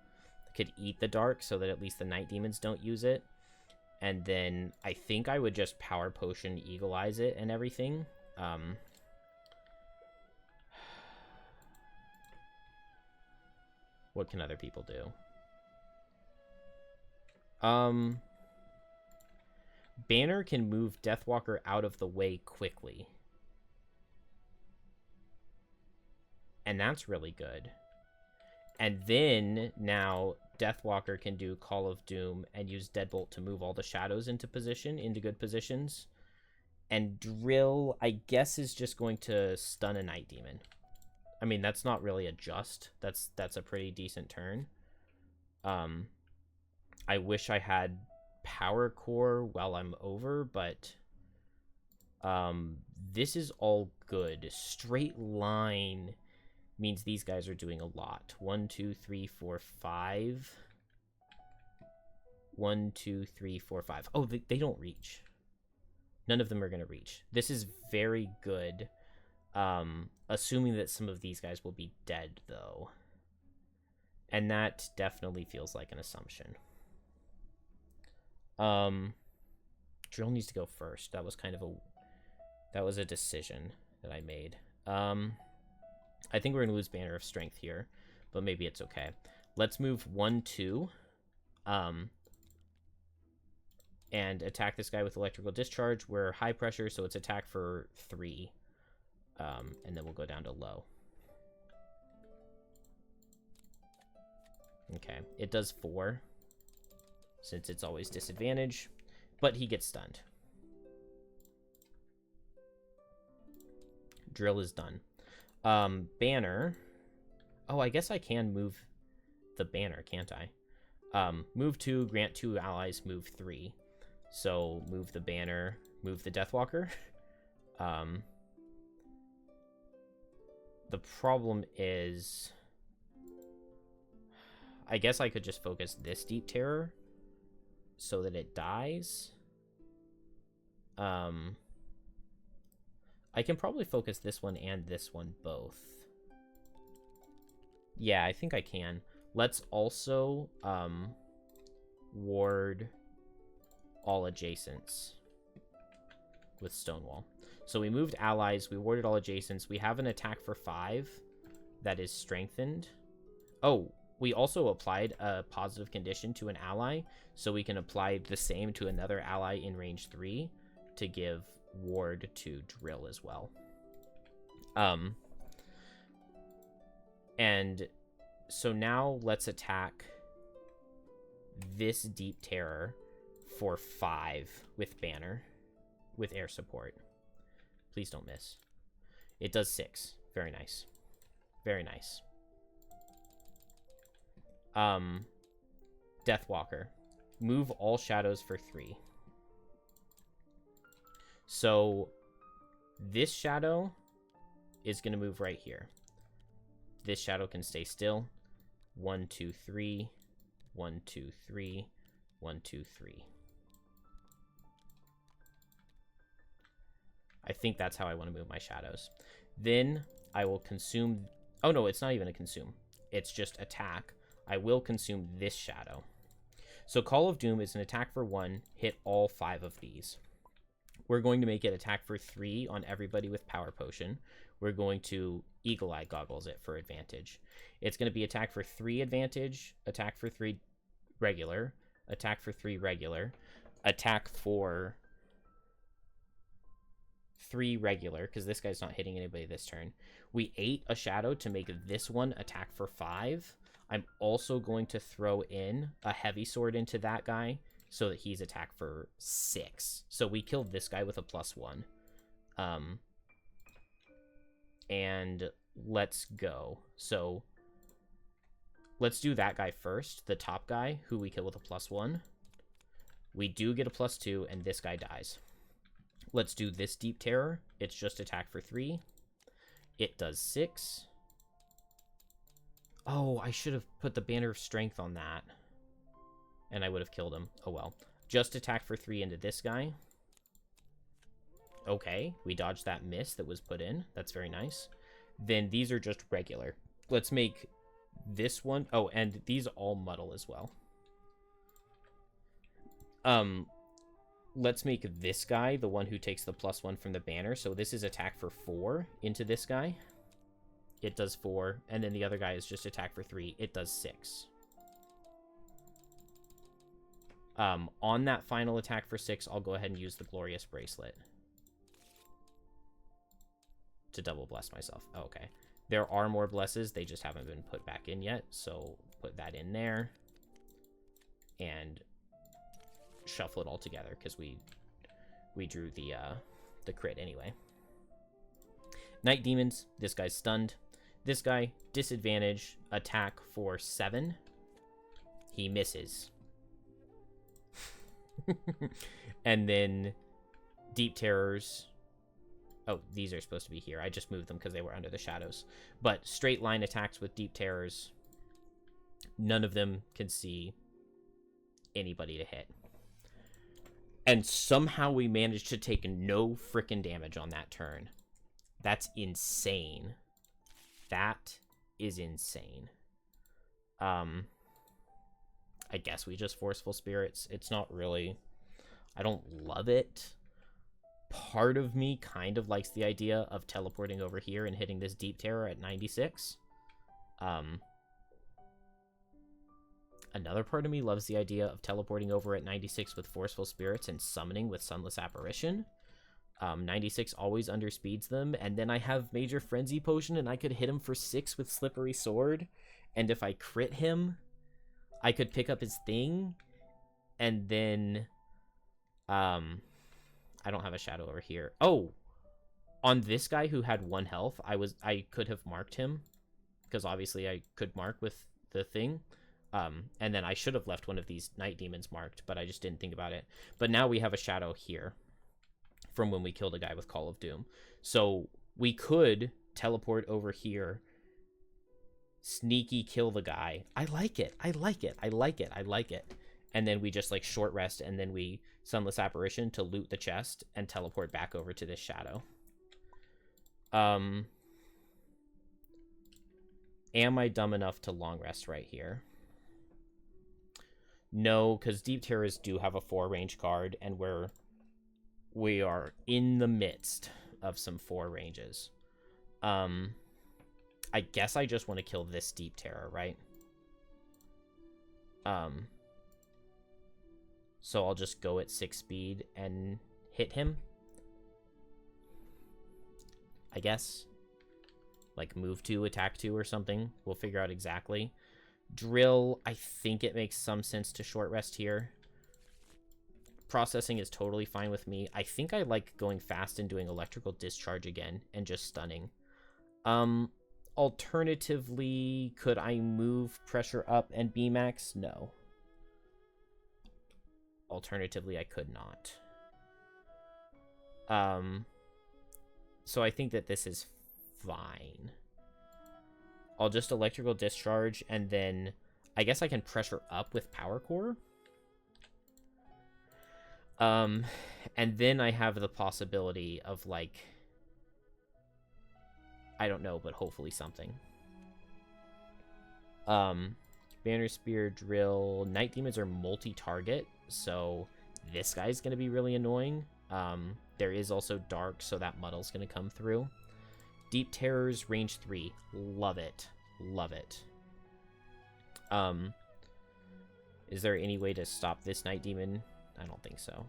S1: I could eat the dark so that at least the night demons don't use it. And then I think I would just Power Potion Eagle Eyes it and everything. What can other people do? Banner can move Deathwalker out of the way quickly. And that's really good. And then now Deathwalker can do Call of Doom and use Deadbolt to move all the shadows into position, into good positions. And Drill, I guess, is just going to stun a Night Demon. I mean, that's not really a just. That's a pretty decent turn. I wish I had Power Core while I'm over, but this is all good. Straight line means these guys are doing a lot. 1, 2, 3, 4, 5. 1, 2, 3, 4, 5. Oh, they don't reach. None of them are going to reach. This is very good. Assuming that some of these guys will be dead, though. And that definitely feels like an assumption. Drill needs to go first. That was kind of a decision that I made. I think we're going to lose Banner of Strength here, but maybe it's okay. Let's move 1, 2. And attack this guy with Electrical Discharge. We're high pressure, so it's attack for 3. And then we'll go down to low. Okay, it does 4, since it's always disadvantage, but he gets stunned. Drill is done. Banner. Oh, I guess I can move the banner, can't I? Move 2, grant 2 allies, move 3. So move the banner, move the Deathwalker. The problem is, I guess I could just focus this Deep Terror so that it dies. I can probably focus this one and this one both. Yeah, I think I can. Let's also ward all adjacents with Stonewall. So we moved allies, we warded all adjacents. We have an attack for 5 that is strengthened. Oh, we also applied a positive condition to an ally, so we can apply the same to another ally in range 3 to give ward to Drill as well. And so now let's attack this Deep Terror for 5 with Banner, with air support. Please don't miss. It does 6. Very nice. Very nice. Deathwalker. Move all shadows for 3. So this shadow is going to move right here. This shadow can stay still. 1, 2, 3. 1, 2, 3, 1, 2, 3. I think that's how I want to move my shadows. Then I will consume... Oh, no, it's not even a consume. It's just attack. I will consume this shadow. So Call of Doom is an attack for 1, hit all 5 of these. We're going to make it attack for 3 on everybody with Power Potion. We're going to Eagle Eye Goggles it for advantage. It's going to be attack for 3 advantage, attack for 3 regular, attack for 3 regular, attack for 3 regular, because this guy's not hitting anybody this turn. We ate a shadow to make this one attack for 5. I'm also going to throw in a heavy sword into that guy so that he's attack for 6. So we killed this guy with a +1. And let's go. So let's do that guy first, the top guy, who we kill with a +1. We do get a +2, and this guy dies. Let's do this Deep Terror. It's just attack for 3. It does 6. Oh, I should have put the Banner of Strength on that. And I would have killed him. Oh, well. Just attack for 3 into this guy. Okay, we dodged that miss that was put in. That's very nice. Then these are just regular. Let's make this one... Oh, and these all muddle as well. Let's make this guy the one who takes the +1 from the banner. So this is attack for 4 into this guy. It does 4. And then the other guy is just attack for 3. It does 6. On that final attack for 6, I'll go ahead and use the Glorious Bracelet to double bless myself. Oh, okay. There are more blesses. They just haven't been put back in yet. So put that in there. And shuffle it all together because we drew the crit anyway. Night Demons. This guy's stunned. This guy, disadvantage, attack for 7. He misses. And then Deep Terrors. Oh, these are supposed to be here. I just moved them because they were under the shadows. But straight line attacks with Deep Terrors. None of them can see anybody to hit. And somehow we managed to take no frickin' damage on that turn. That's insane. That is insane. I guess we just Forceful Spirits. It's not really... I don't love it. Part of me kind of likes the idea of teleporting over here and hitting this Deep Terror at 96. Another part of me loves the idea of teleporting over at 96 with Forceful Spirits and summoning with Sunless Apparition. 96 always underspeeds them, and then I have Major Frenzy Potion, and I could hit him for 6 with Slippery Sword, and if I crit him, I could pick up his thing, and then, I don't have a shadow over here. Oh, on this guy who had 1 health, I could have marked him, because obviously I could mark with the thing. And then I should have left one of these Night Demons marked, but I just didn't think about it. But now we have a shadow here from when we killed a guy with Call of Doom. So we could teleport over here, sneaky kill the guy. I like it. I like it. I like it. I like it. And then we just like short rest, and then we Sunless Apparition to loot the chest and teleport back over to this shadow. Am I dumb enough to long rest right here? No, because Deep Terrors do have a 4-range card, and we are in the midst of some 4 ranges. I guess I just want to kill this Deep Terror, right? So I'll just go at 6 speed and hit him. I guess. Like move 2, attack 2 or something. We'll figure out exactly. Drill, I think it makes some sense to short rest here. Processing is totally fine with me. I think I like going fast and doing Electrical Discharge again and just stunning. Alternatively, could I move Pressure up and B-Max? No. Alternatively, I could not. So I think that this is fine. I'll just Electrical Discharge, and then I guess I can pressure up with Power Core. And then I have the possibility of, like, I don't know, but hopefully something. Banner Spear, Drill. Night Demons are multi-target, so this guy's going to be really annoying. There is also Dark, so that Muddle's going to come through. Deep Terrors, range 3. Love it. Love it. Is there any way to stop this Night Demon? I don't think so.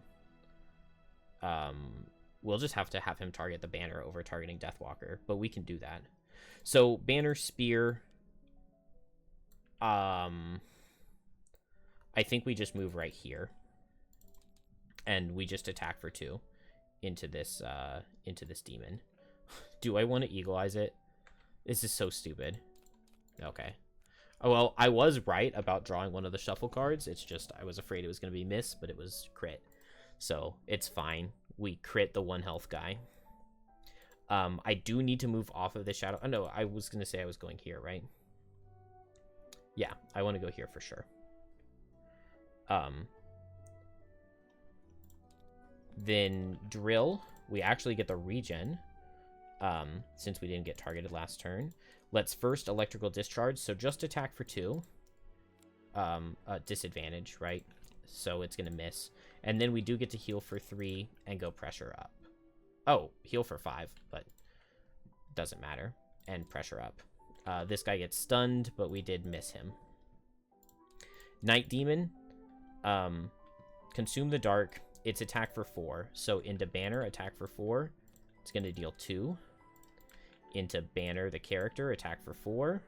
S1: We'll just have to have him target the banner over targeting Deathwalker, but we can do that. So, Banner Spear. I think we just move right here. And we just attack for 2 into this demon. Do I want to Eagle Eyes it? This is so stupid. Okay. Oh, well, I was right about drawing one of the shuffle cards. It's just I was afraid it was going to be miss, but it was crit. So it's fine. We crit the 1 health guy. I do need to move off of the shadow. Oh, no, I was going to say I was going here, right? Yeah, I want to go here for sure. Then Drill. We actually get the regen, since we didn't get targeted last turn. Let's first Electrical Discharge, so just attack for 2. Disadvantage, right? So it's going to miss. And then we do get to heal for 3 and go pressure up. Oh, heal for 5, but doesn't matter. And pressure up. This guy gets stunned, but we did miss him. Night Demon. Consume the Dark. It's attack for 4. So into Banner, attack for 4. It's going to deal 2. Into Banner, the character, attack for 4.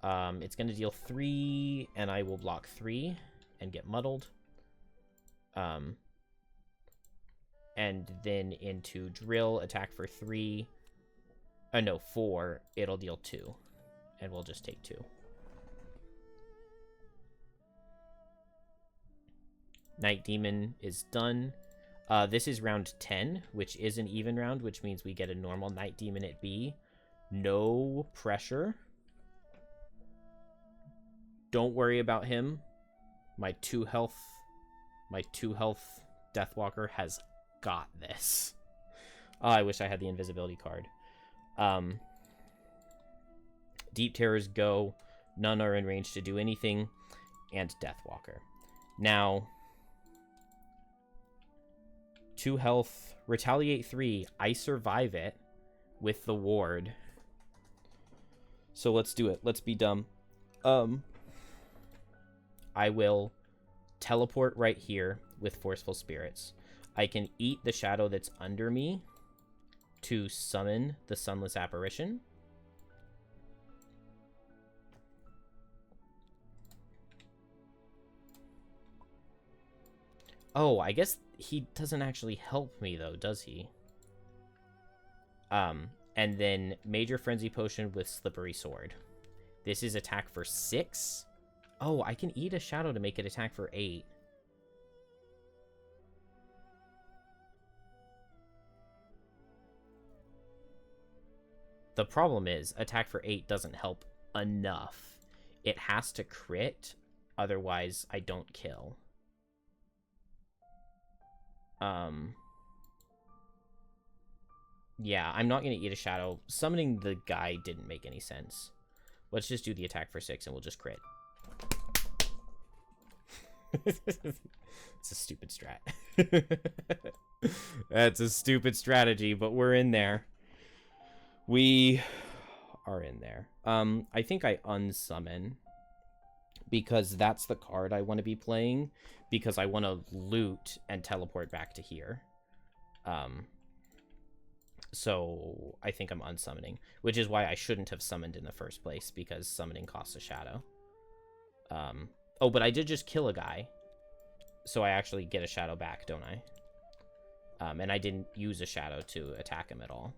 S1: It's going to deal 3, and I will block 3 and get muddled. And then into Drill, attack for 3. No, 4. It'll deal 2, and we'll just take 2. Night Demon is done. This is round 10, which is an even round, which means we get a normal Night Demon at B. No pressure. Don't worry about him. My 2 health Deathwalker has got this. Oh, I wish I had the invisibility card. Deep Terrors go. None are in range to do anything. And Deathwalker. Now, 2 health. Retaliate 3. I survive it with the ward. So let's do it. Let's be dumb. I will teleport right here with Forceful Spirits. I can eat the shadow that's under me to summon the Sunless Apparition. Oh, I guess he doesn't actually help me, though, does he? And then Major Frenzy Potion with Slippery Sword. This is attack for 6. Oh, I can eat a shadow to make it attack for 8. The problem is, attack for 8 doesn't help enough. It has to crit, otherwise I don't kill. Yeah, I'm not going to eat a shadow. Summoning the guy didn't make any sense. Let's just do the attack for 6 and we'll just crit. It's a stupid strat. That's a stupid strategy, but we're in there. We are in there. I think I unsummon because that's the card I want to be playing, because I want to loot and teleport back to here. So I think I'm unsummoning, which is why I shouldn't have summoned in the first place, because summoning costs a shadow. Oh, but I did just kill a guy, so I actually get a shadow back, don't I? And I didn't use a shadow to attack him at all.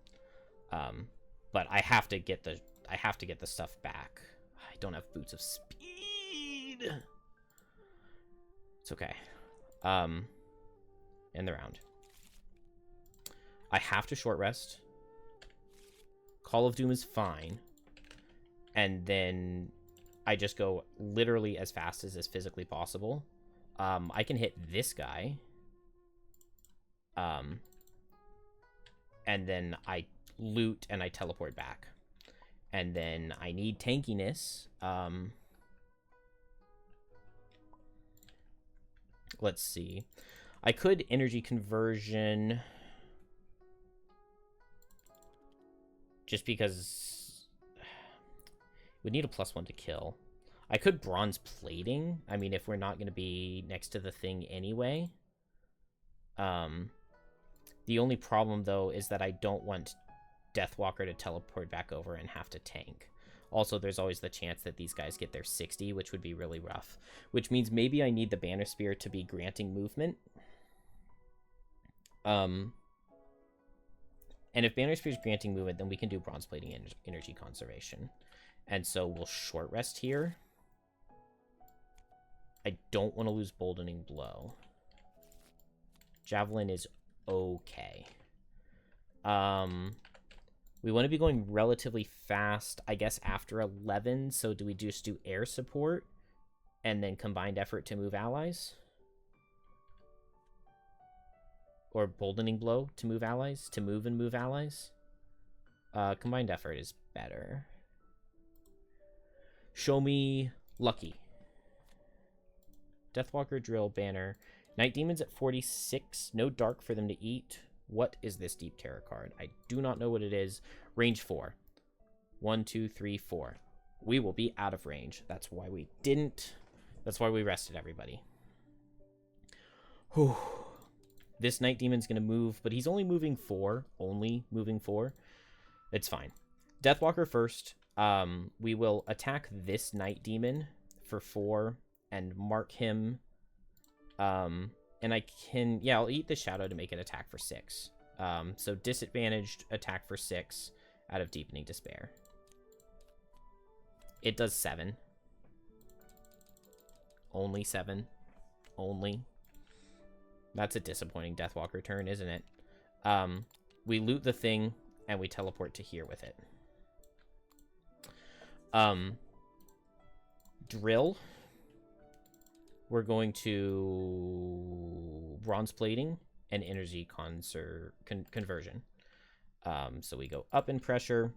S1: But I have to get the stuff back. I don't have Boots of Speed. It's okay. End the round. I have to short rest. Call of Doom is fine. And then I just go literally as fast as is physically possible. I can hit this guy. And then I loot and I teleport back. And then I need tankiness. Let's see. I could energy conversion just because we need a +1 to kill. I could bronze plating. I mean, if we're not going to be next to the thing anyway. The only problem, though, is that I don't want Deathwalker to teleport back over and have to tank. Also, there's always the chance that these guys get their 60, which would be really rough. Which means maybe I need the Banner Spear to be granting movement. And if Banner Spear is granting movement, then we can do Bronze Plating and Energy Conservation. And so we'll short rest here. I don't want to lose Boldening Blow. Javelin is okay. We want to be going relatively fast, I guess, after 11. So do we just do air support and then combined effort to move allies? Or Boldening Blow to move allies? To move and move allies? Combined effort is better. Show me Lucky. Deathwalker, Drill, Banner. Night Demons at 46. No Dark for them to eat. What is this Deep Terror card? I do not know what it is. Range 4. 1, 2, 3, 4. We will be out of range. That's why we didn't. That's why we rested everybody. Whew. This Night Demon's going to move, but he's only moving 4. Only moving 4. It's fine. Deathwalker first. We will attack this Night Demon for 4 and mark him. And I can, yeah, I'll eat the Shadow to make it attack for 6. So disadvantaged attack for 6 out of Deepening Despair. It does 7. Only 7. Only. That's a disappointing Deathwalker turn, isn't it? We loot the thing, and we teleport to here with it. Drill. We're going to Bronze Plating and Energy Conversion. So we go up in pressure.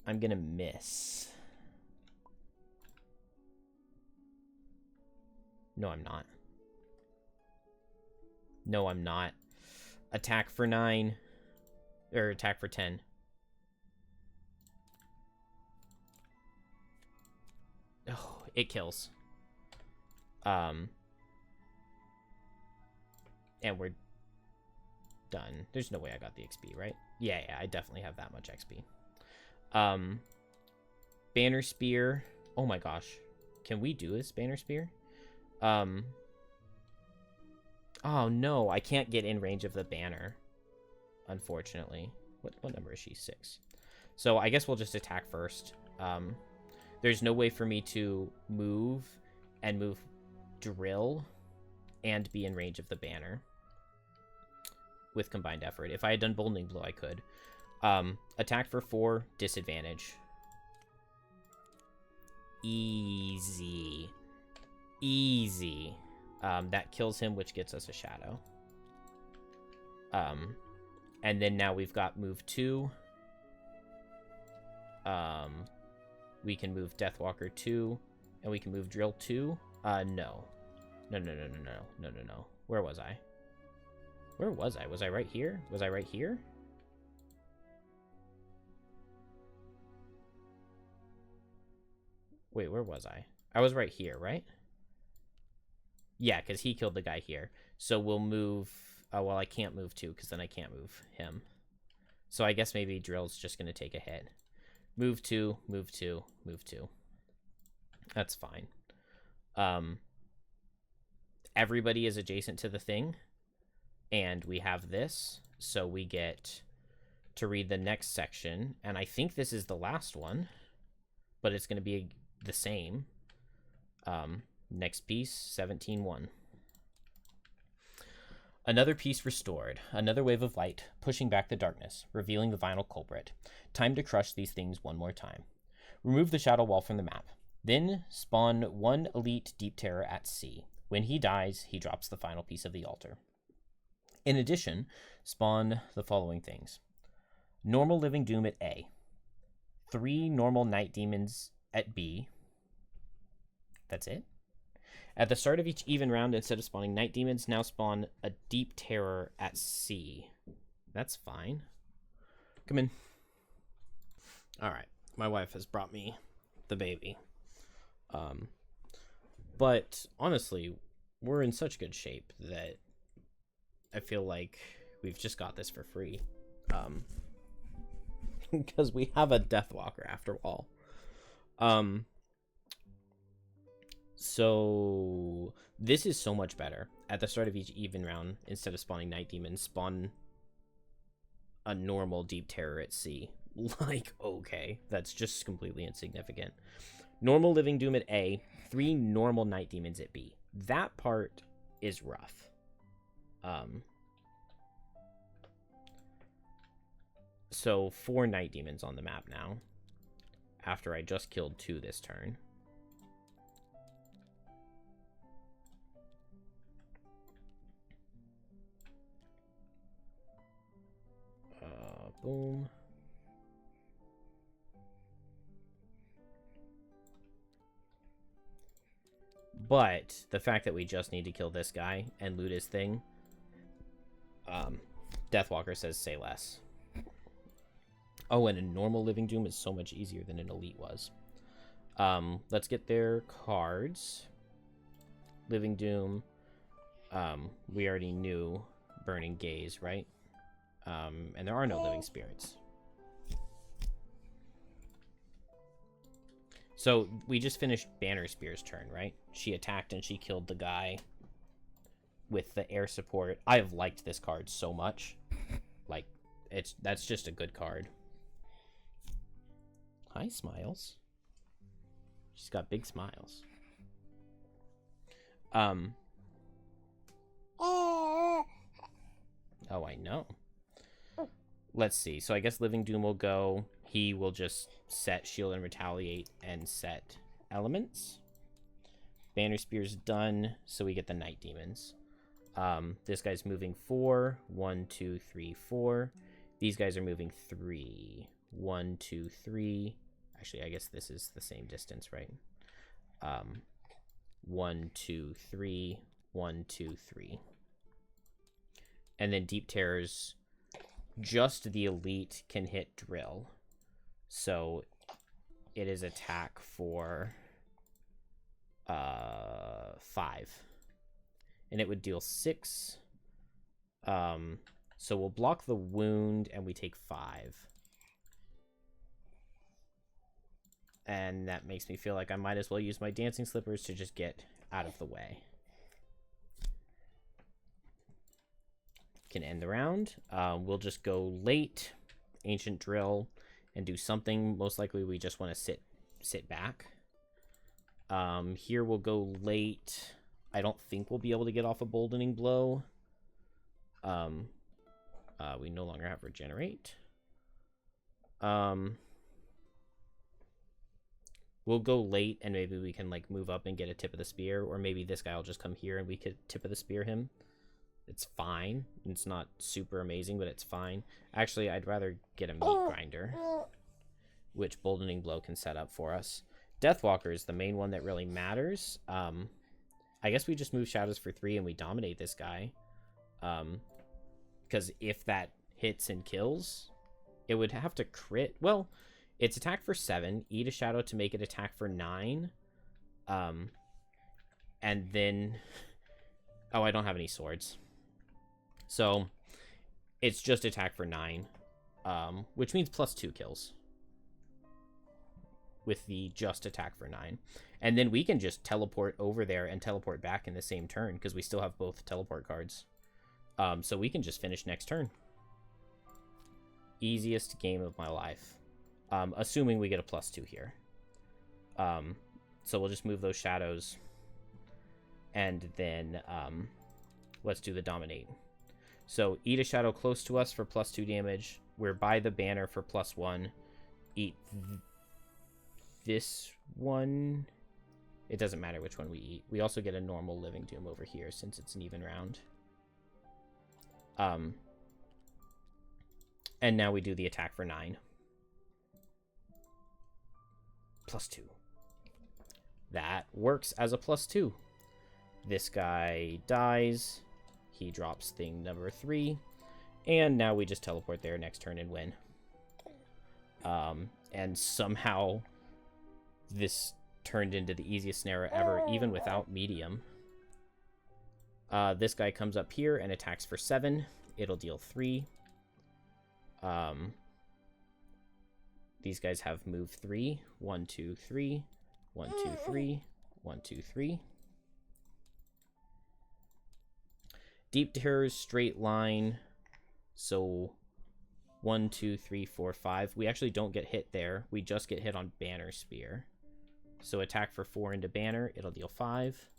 S1: I'm going to miss. No, I'm not. No, I'm not. Attack for 9. Or attack for 10. Oh, it kills. And we're done. There's no way I got the XP, right? Yeah, I definitely have that much XP. Banner Spear. Oh my gosh. Can we do this Banner Spear? Oh no, I can't get in range of the banner. Unfortunately. What number is she? 6. So I guess we'll just attack first. There's no way for me to move and move Drill and be in range of the banner with combined effort. If I had done Boldening Blow, I could. Attack for 4, disadvantage. Easy. Easy. That kills him, which gets us a Shadow. And then now we've got move 2. We can move Deathwalker 2, and we can move Drill 2. No. No. Where was I? Where was I? Was I right here? Was I right here? Wait, where was I? I was right here, right? Yeah, because he killed the guy here. So we'll move... well, I can't move 2, because then I can't move him. So I guess maybe Drill's just going to take a hit. Move 2, move 2, move 2. That's fine. Everybody is adjacent to the thing. And we have this. So we get to read the next section. And I think this is the last one. But it's going to be the same. Next piece, 17:1. Another piece restored, another wave of light, pushing back the darkness, revealing the final culprit. Time to crush these things one more time. Remove the shadow wall from the map. Then spawn one elite deep terror at C. When he dies, he drops the final piece of the altar. In addition, spawn the following things. Normal Living Doom at A. 3 normal Night Demons at B. That's it. At the start of each even round, instead of spawning Night Demons, now spawn a Deep Terror at C. That's fine. Come in. Alright, my wife has brought me the baby. But honestly, we're in such good shape that I feel like we've just got this for free. Because we have a Deathwalker after all. So this is so much better. At the start of each even round, instead of spawning Night Demons, spawn a normal Deep Terror at C. Like, okay, that's just completely insignificant. Normal Living Doom at A, 3 normal Night Demons at B. That part is rough. So 4 Night Demons on the map now, after I just killed 2 this turn. Boom. But the fact that we just need to kill this guy and loot his thing, Deathwalker says say less. Oh, and a normal Living Doom is so much easier than an elite was. Let's get their cards. Living Doom. We already knew Burning Gaze, right? And there are no living spirits. So we just finished Banner Spear's turn, right? She attacked and she killed the guy with the air support. I have liked this card so much. Like, that's just a good card. Hi, Smiles. She's got big smiles. Oh, I know. Let's see. So I guess Living Doom will go. He will just set Shield and Retaliate and set Elements. Banner Spear's done, so we get the Night Demons. This guy's moving 4. 1, 2, 3, 4. These guys are moving 3. 1, 2, 3. Actually, I guess this is the same distance, right? 1, 2, 3. 1, 2, 3. And then Deep Terrors, just the elite can hit drill. So it is attack for 5. And it would deal 6. So we'll block the wound and we take 5. And that makes me feel like I might as well use my Dancing Slippers to just get out of the way. Can end the round. We'll just go late, Ancient Drill, and do something. Most likely we just want to sit back. Here we'll go late. I don't think we'll be able to get off a Boldening Blow. We no longer have Regenerate. We'll go late and maybe we can like move up and get a Tip of the Spear, or maybe this guy will just come here and we could Tip of the Spear him. It's fine. It's not super amazing, but it's fine. Actually, I'd rather get a Meat Grinder, which Boldening Blow can set up for us. Deathwalker is the main one that really matters. I guess we just move Shadows for 3 and we dominate this guy. Because if that hits and kills, it would have to crit. Well, it's attack for 7. Eat a Shadow to make it attack for 9. And then... Oh, I don't have any swords. So, it's just attack for 9. Which means plus 2 kills. With the just attack for 9. And then we can just teleport over there and teleport back in the same turn, because we still have both teleport cards. So we can just finish next turn. Easiest game of my life. Assuming we get a plus 2 here. So we'll just move those shadows. And then let's do the dominate. So eat a shadow close to us for +2 damage. We're by the banner for +1. Eat this one. It doesn't matter which one we eat. We also get a normal Living Doom over here since it's an even round. And now we do the attack for 9. +2. That works as a +2. This guy dies. He drops thing number 3. And now we just teleport there next turn and win. And somehow this turned into the easiest snare ever, even without medium. This guy comes up here and attacks for 7. It'll deal 3. These guys have move 3. 1, 2, 3. 1, 2, 3. 1, 2, 3. Deep Terror's straight line. So 1, 2, 3, 4, 5. We actually don't get hit there. We just get hit on Banner Spear. So attack for 4 into Banner. It'll deal 5.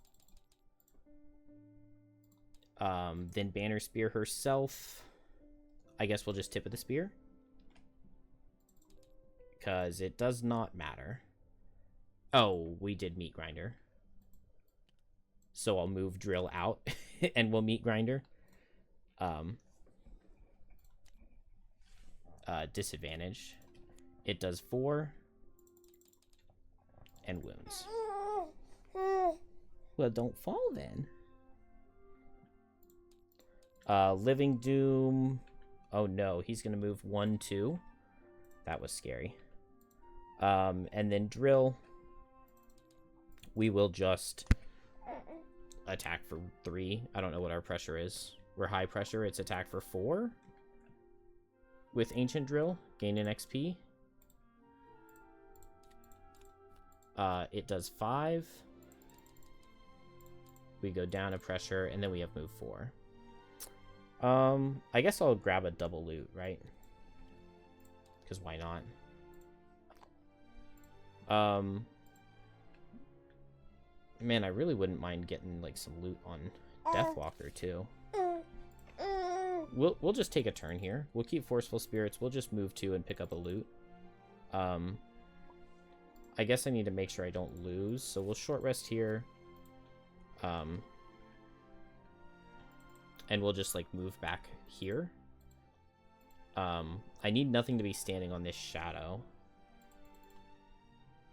S1: Then Banner Spear herself. I guess we'll just tip of the spear. Because it does not matter. Oh, we did Meat Grinder. So I'll move Drill out and we'll Meat Grinder. Disadvantage. It does 4. And wounds. Well, don't fall then. Living Doom. Oh no, he's gonna move 1, 2. That was scary. And then Drill. We will just attack for 3. I don't know what our pressure is. We're high pressure. It's attack for 4. With Ancient Drill. Gain an XP. It does 5. We go down a pressure, and then we have move 4. I guess I'll grab a double loot, right? Because why not? Man, I really wouldn't mind getting like some loot on Deathwalker too. We'll just take a turn here. We'll keep Forceful Spirits. We'll just move 2 and pick up a loot. I guess I need to make sure I don't lose, so we'll short rest here. And we'll just like move back here. I need nothing to be standing on this shadow.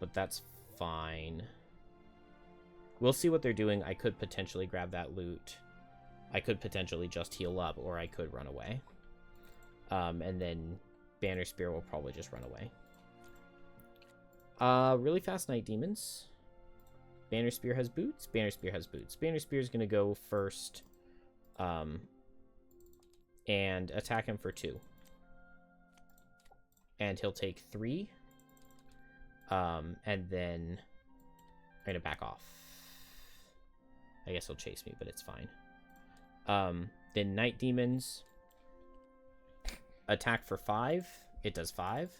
S1: But that's fine. We'll see what they're doing. I could potentially grab that loot. I could potentially just heal up, or I could run away. And then Banner Spear will probably just run away. Really fast Night Demons. Banner Spear has boots. Banner Spear has boots. Banner Spear is going to go first. And attack him for 2. And he'll take 3. And then I'm going to back off. I guess he'll chase me, but it's fine. Then Night Demons. Attack for 5. It does 5.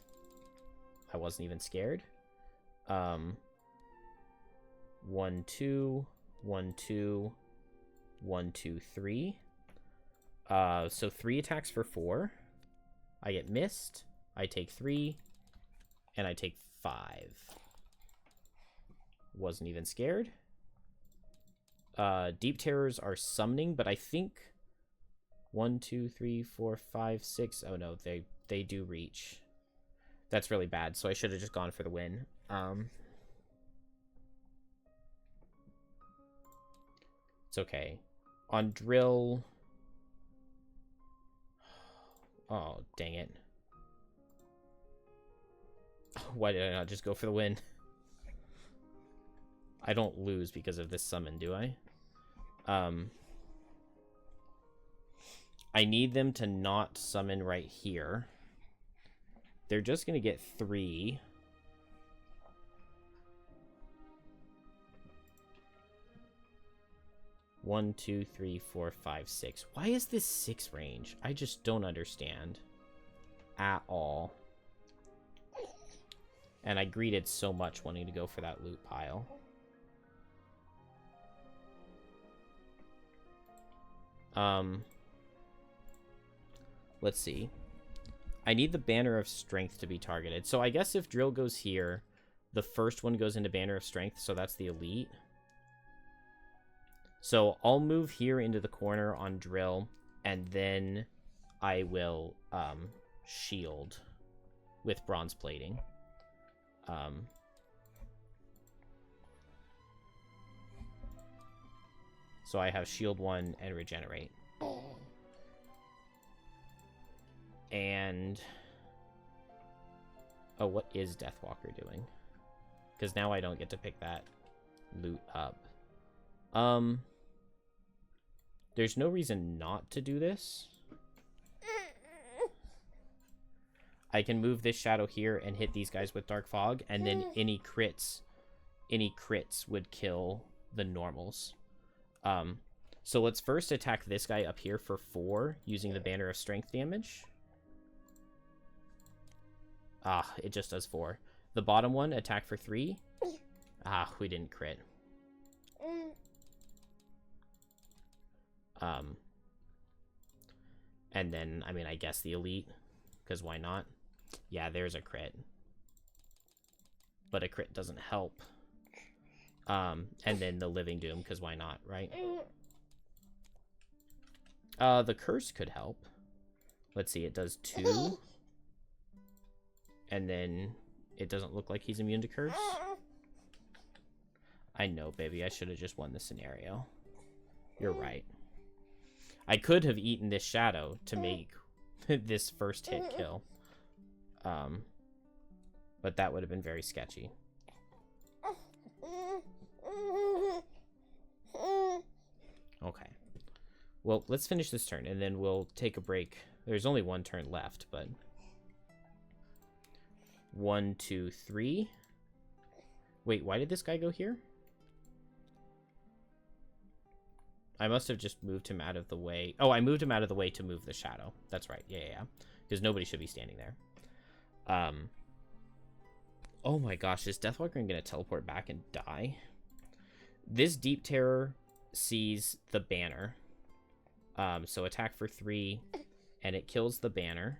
S1: I wasn't even scared. 1, 2, 1, 2, 1, 2, 3. So 3 attacks for 4. I get missed. I take 3. And I take 5. Wasn't even scared. Deep Terrors are summoning, but I think 1, 2, 3, 4, 5, 6. Oh no, they do reach. That's really bad, so I should have just gone for the win. It's okay. On Drill... Oh, dang it. Why did I not just go for the win? I don't lose because of this summon, do I? I need them to not summon right here. They're just going to get 3. One, 2, 3, 4, 5, 6. Why is this 6 range? I just don't understand. At all. And I greeted so much wanting to go for that loot pile. let's see. I need the Banner of Strength to be targeted. So I guess if Drill goes here, the first one goes into Banner of Strength, so that's the elite. So I'll move here into the corner on Drill, and then I will shield with Bronze Plating. So I have Shield 1 and Regenerate. And... oh, what is Deathwalker doing? Because now I don't get to pick that loot up. There's no reason not to do this. I can move this shadow here and hit these guys with Dark Fog, and then any crits would kill the normals. So let's first attack this guy up here for 4 using the Banner of Strength damage. Ah, it just does 4. The bottom one, attack for 3. Ah, we didn't crit. And then, I mean, I guess the elite, because why not? Yeah, there's a crit. But a crit doesn't help. And then the Living Doom, because why not, right? The Curse could help. Let's see, it does 2. And then it doesn't look like he's immune to Curse. I know, baby, I should have just won the scenario. You're right. I could have eaten this shadow to make this first hit kill. But that would have been very sketchy. Okay. Well, let's finish this turn, and then we'll take a break. There's only one turn left, but... 1, 2, 3. Wait, why did this guy go here? I must have just moved him out of the way. Oh, I moved him out of the way to move the shadow. That's right. Yeah. Because nobody should be standing there. Oh my gosh, is Deathwalker going to teleport back and die? This Deep Terror sees the banner. So attack for 3, and it kills the banner.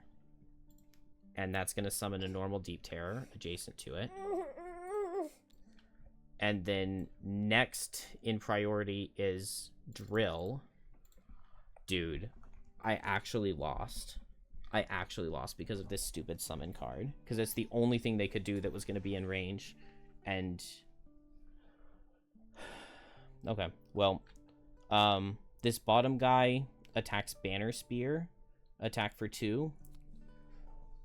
S1: And that's going to summon a normal Deep Terror adjacent to it. And then next in priority is Drill. Dude, I actually lost. I actually lost because of this stupid summon card. Because it's the only thing they could do that was going to be in range. And... okay, well... this bottom guy attacks Banner Spear. Attack for 2.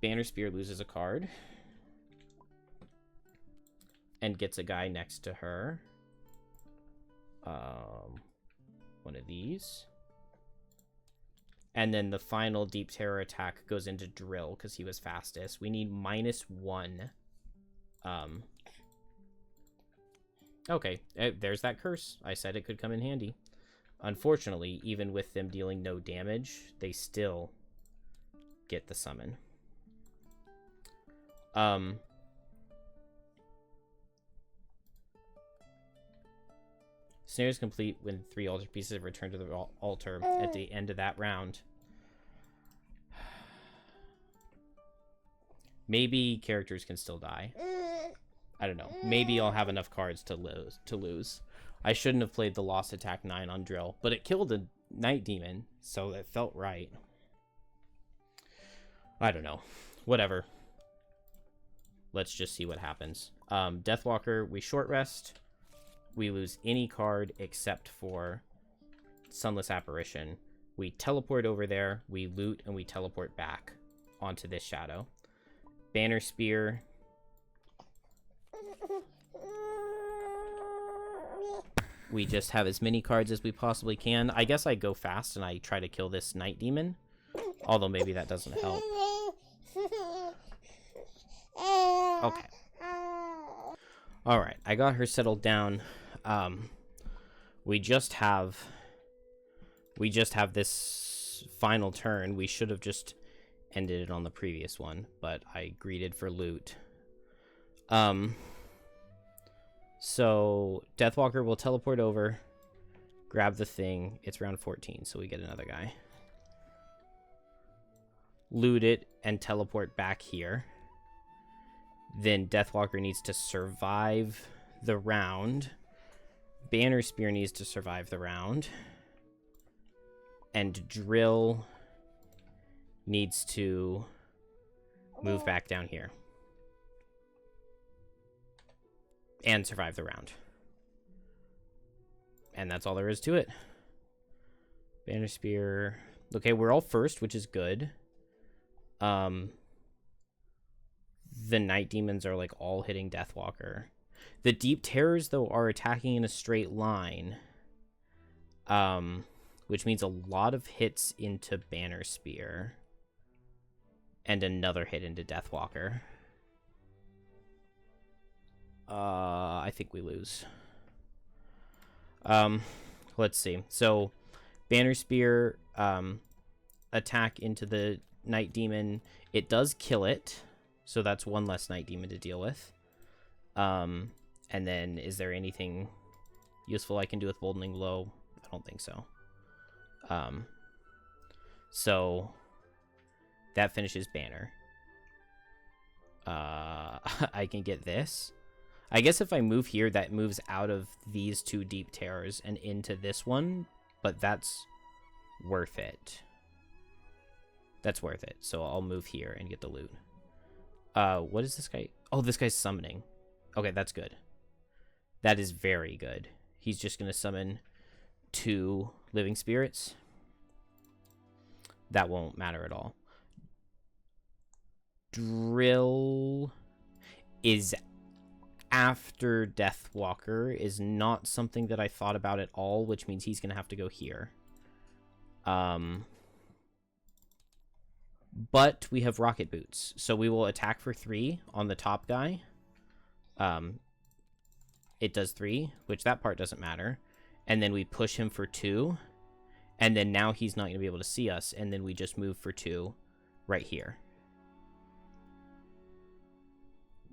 S1: Banner Spear loses a card. And gets a guy next to her. One of these. And then the final Deep Terror attack goes into Drill because he was fastest. We need -1. Okay, there's that curse. I said it could come in handy. Unfortunately, even with them dealing no damage, they still get the summon. Snare is complete when 3 altar pieces are returned to the altar at the end of that round. Maybe characters can still die. I don't know. Maybe I'll have enough cards to lose. I shouldn't have played the Lost Attack 9 on Drill, but it killed a Night Demon, so it felt right. I don't know. Whatever. Let's just see what happens. Deathwalker, we short rest. We lose any card except for Sunless Apparition. We teleport over there, we loot, and we teleport back onto this shadow. Banner Spear. We just have as many cards as we possibly can. I guess I go fast and I try to kill this Night Demon. Although maybe that doesn't help. Okay. Alright, I got her settled down. We just have this final turn. We should have just ended it on the previous one, but I greeted for loot. So Deathwalker will teleport over, grab the thing. It's round 14, so we get another guy. loot it, and teleport back here. Then Deathwalker needs to survive the round. Banner Spear needs to survive the round. And Drill needs to move back down here. And survive the round. And that's all there is to it. Banner Spear. Okay, we're all first, which is good. The Night Demons are like all hitting Deathwalker. The Deep Terrors, though, are attacking in a straight line. Which means a lot of hits into Banner Spear. And another hit into Deathwalker. I think we lose. Let's see. So, Banner Spear, attack into the Night Demon. It does kill it. So that's one less Night Demon to deal with. And then, is there anything useful I can do with Boldening Blow? I don't think so. So, that finishes Banner. I can get this. I guess if I move here, that moves out of these two Deep Terrors and into this one, but that's worth it. That's worth it. So I'll move here and get the loot. What is this guy? Oh, this guy's summoning. Okay, that's good. That is very good. He's just going to summon 2 living spirits. That won't matter at all. Drill is after Deathwalker, is not something that I thought about at all, which means he's going to have to go here. But we have Rocket Boots, so we will attack for 3 on the top guy. It does 3, which that part doesn't matter. And then we push him for 2, and then now he's not going to be able to see us, and then we just move for 2 right here.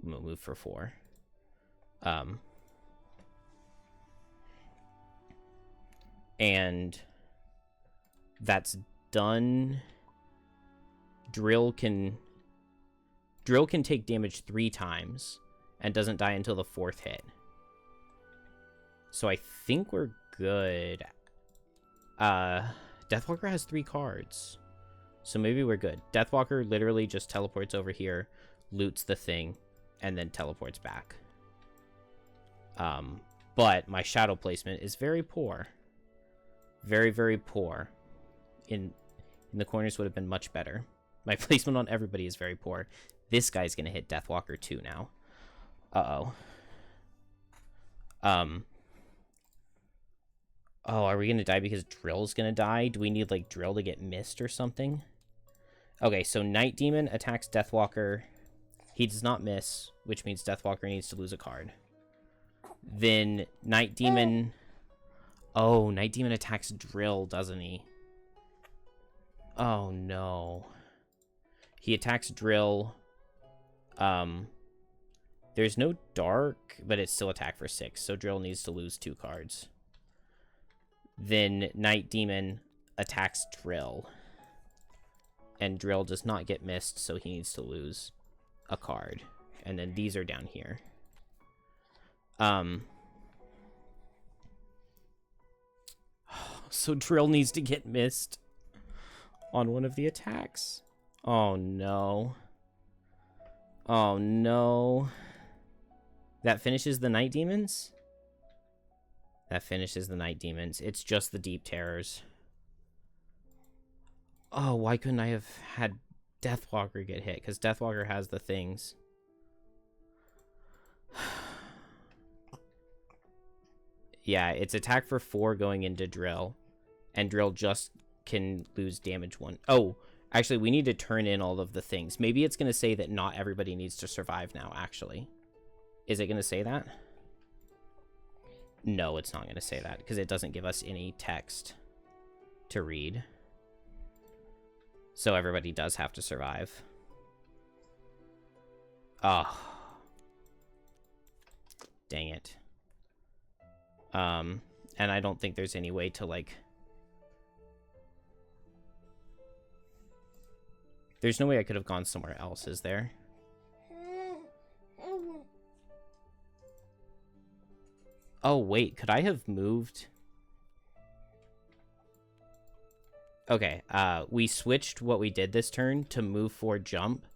S1: We'll move for 4. And that's done. Drill can take damage 3 times and doesn't die until the 4th hit. So I think we're good. Deathwalker has 3 cards. So maybe we're good. Deathwalker literally just teleports over here, loots the thing, and then teleports back. But my shadow placement is very poor. Very, very poor. In the corners would have been much better. My placement on everybody is very poor. This guy's going to hit Deathwalker 2 now. Uh-oh. Oh, are we going to die because Drill's going to die? Do we need, like, Drill to get missed or something? Okay, so Night Demon attacks Deathwalker. He does not miss, which means Deathwalker needs to lose a card. Then Night Demon... Oh, Night Demon attacks Drill, doesn't he? Oh, no. He attacks Drill. There's no Dark, but it's still attack for 6, so Drill needs to lose 2 cards. Then Night Demon attacks Drill. And Drill does not get missed, so he needs to lose a card. And then these are down here. So Drill needs to get missed on one of the attacks. Oh, no. Oh, no. That finishes the Night Demons? That finishes the Night Demons. It's just the Deep Terrors. Oh, why couldn't I have had Deathwalker get hit? Because Deathwalker has the things. Yeah, it's attack for 4 going into Drill. And Drill just can lose damage 1. Oh, actually, we need to turn in all of the things. Maybe it's going to say that not everybody needs to survive now, actually. Is it going to say that? No, it's not going to say that, because it doesn't give us any text to read. So everybody does have to survive. Oh. Dang it. And I don't think there's any way to, like... There's no way I could have gone somewhere else, is there? Oh, wait. Could I have moved? Okay, we switched what we did this turn to move 4 jump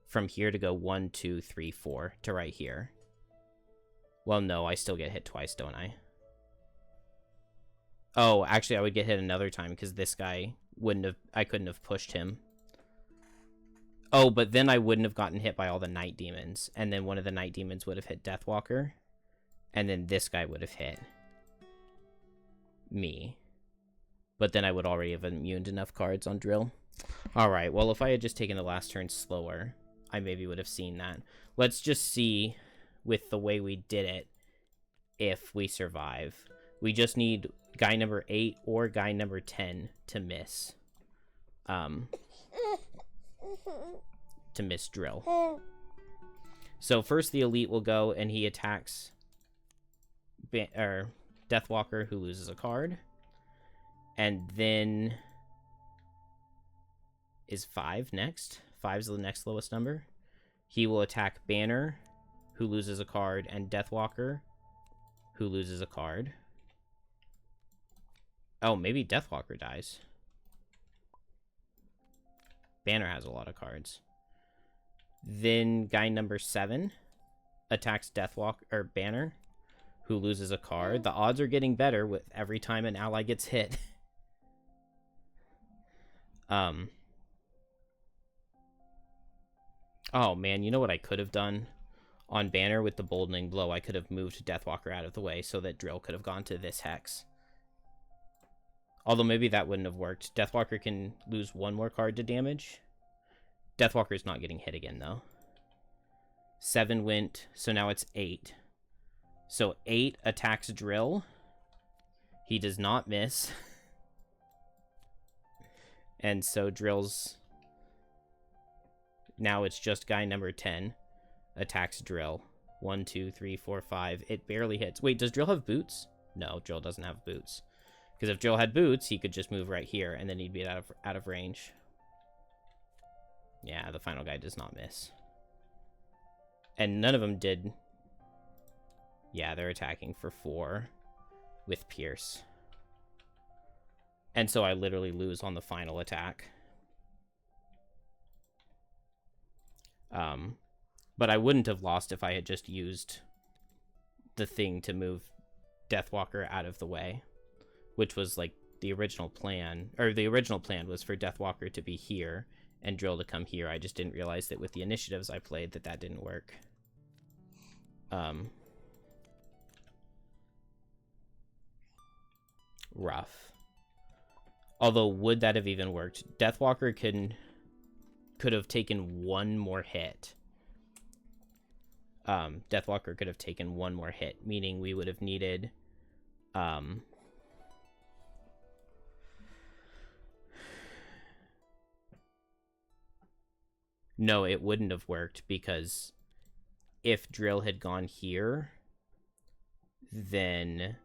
S1: from here to go 1, 2, 3, 4 to right here. Well, no, I still get hit twice, don't I? Oh, actually, I would get hit another time because this guy wouldn't have... I couldn't have pushed him. Oh, but then I wouldn't have gotten hit by all the night demons. And then one of the night demons would have hit Deathwalker. And then this guy would have hit me. But then I would already have immuned enough cards on Drill. Alright, well, if I had just taken the last turn slower, I maybe would have seen that. Let's just see, with the way we did it, if we survive. We just need guy number 8 or guy number 10 to miss. To miss Drill. So first the Elite will go, and he attacks Deathwalker, who loses a card. And then is 5 next. 5's the next lowest number. He will attack Banner, who loses a card, and Deathwalker, who loses a card. Oh, maybe Deathwalker dies. Banner has a lot of cards. Then guy number 7 attacks Deathwalker or Banner, who loses a card. The odds are getting better with every time an ally gets hit. Oh man, you know what I could have done on Banner with the Boldening Blow? I could have moved Deathwalker out of the way so that Drill could have gone to this Hex. Although maybe that wouldn't have worked. Deathwalker can lose 1 more card to damage. Deathwalker's not getting hit again though. 7 went, so now it's 8. So 8 attacks Drill. He does not miss. And so Drill's... Now it's just guy number 10 attacks Drill. 1, 2, 3, 4, 5. It barely hits. Wait, does Drill have boots? No, Drill doesn't have boots. Because if Drill had boots, he could just move right here, and then he'd be out of range. Yeah, the final guy does not miss. And none of them did... Yeah, they're attacking for 4 with Pierce. And so I literally lose on the final attack. But I wouldn't have lost if I had just used the thing to move Deathwalker out of the way, which was like the original plan, or the original plan was for Deathwalker to be here and Drill to come here. I just didn't realize that with the initiatives I played that didn't work. Rough. Although, would that have even worked? Deathwalker could have taken 1 more hit. Deathwalker could have taken 1 more hit, meaning we would have needed... No, it wouldn't have worked, because if Drill had gone here, then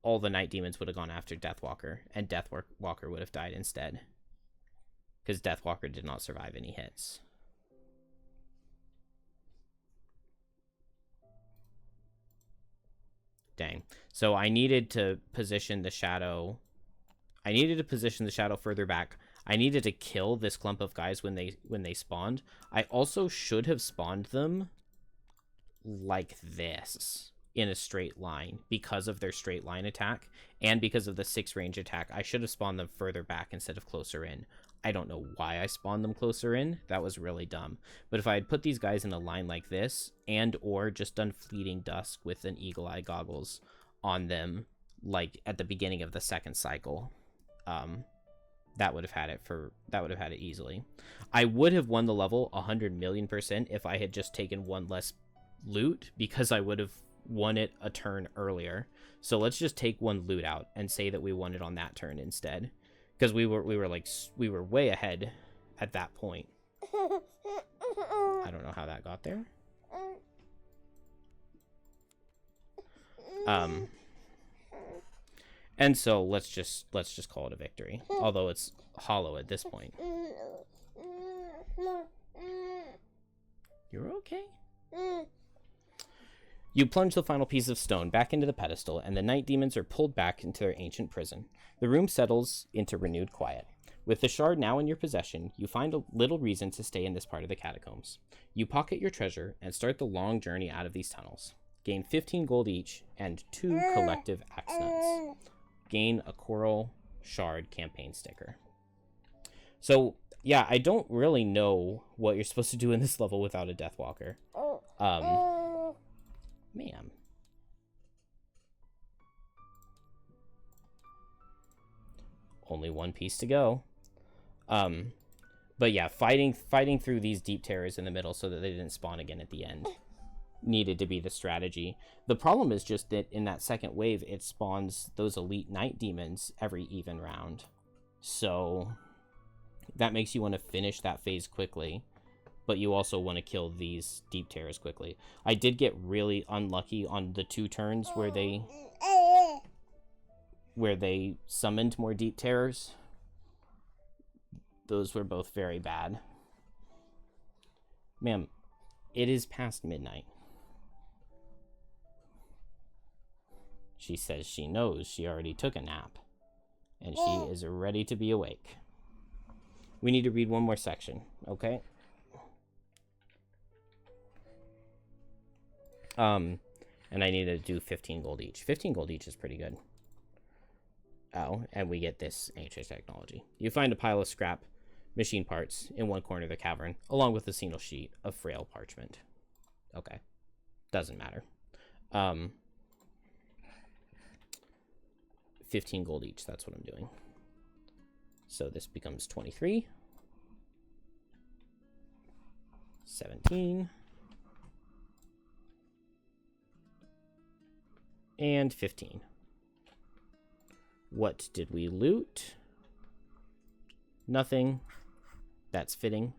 S1: all the Night Demons would have gone after Deathwalker, and Deathwalker would have died instead. Because Deathwalker did not survive any hits. Dang. So I needed to position the shadow... I needed to position the shadow further back. I needed to kill this clump of guys when they spawned. I also should have spawned them like this, in a straight line, because of their straight line attack, and because of the 6 range attack. I should have spawned them further back instead of closer in. I don't know why I spawned them closer in. That was really dumb. But if I had put these guys in a line like this, and or just done Fleeting Dusk with an Eagle Eye Goggles on them, like at the beginning of the 2nd cycle, that would have had it easily. I would have won the level 100,000,000% if I had just taken 1 less loot, because I would have won it a turn earlier. So let's just take 1 loot out and say that we won it on that turn instead, because we were way ahead at that point. I don't know how that got there. And so let's just call it a victory, although it's hollow at this point. You're okay. You plunge the final piece of stone back into the pedestal, and the night demons are pulled back into their ancient prison. The room settles into renewed quiet. With the shard now in your possession, you find a little reason to stay in this part of the catacombs. You pocket your treasure and start the long journey out of these tunnels. Gain 15 gold each and 2 collective axe nuts. Gain a coral shard campaign sticker. So, yeah, I don't really know what you're supposed to do in this level without a Deathwalker. Ma'am. Only one piece to go. But yeah, fighting through these deep terrors in the middle so that they didn't spawn again at the end needed to be the strategy. The problem is just that in that second wave, it spawns those elite night demons every even round. So that makes you want to finish that phase quickly, but you also want to kill these deep terrors quickly. I did get really unlucky on the 2 turns where they summoned more deep terrors. Those were both very bad. Ma'am, it is past midnight. She says she knows she already took a nap, and she is ready to be awake. We need to read one more section, okay? And I need to do 15 gold each. 15 gold each is pretty good. Oh, and we get this ancient technology. You find a pile of scrap machine parts in one corner of the cavern, along with a single sheet of frail parchment. Okay. Doesn't matter. 15 gold each, that's what I'm doing. So this becomes 23. 17. And 15. What did we loot? Nothing. That's fitting.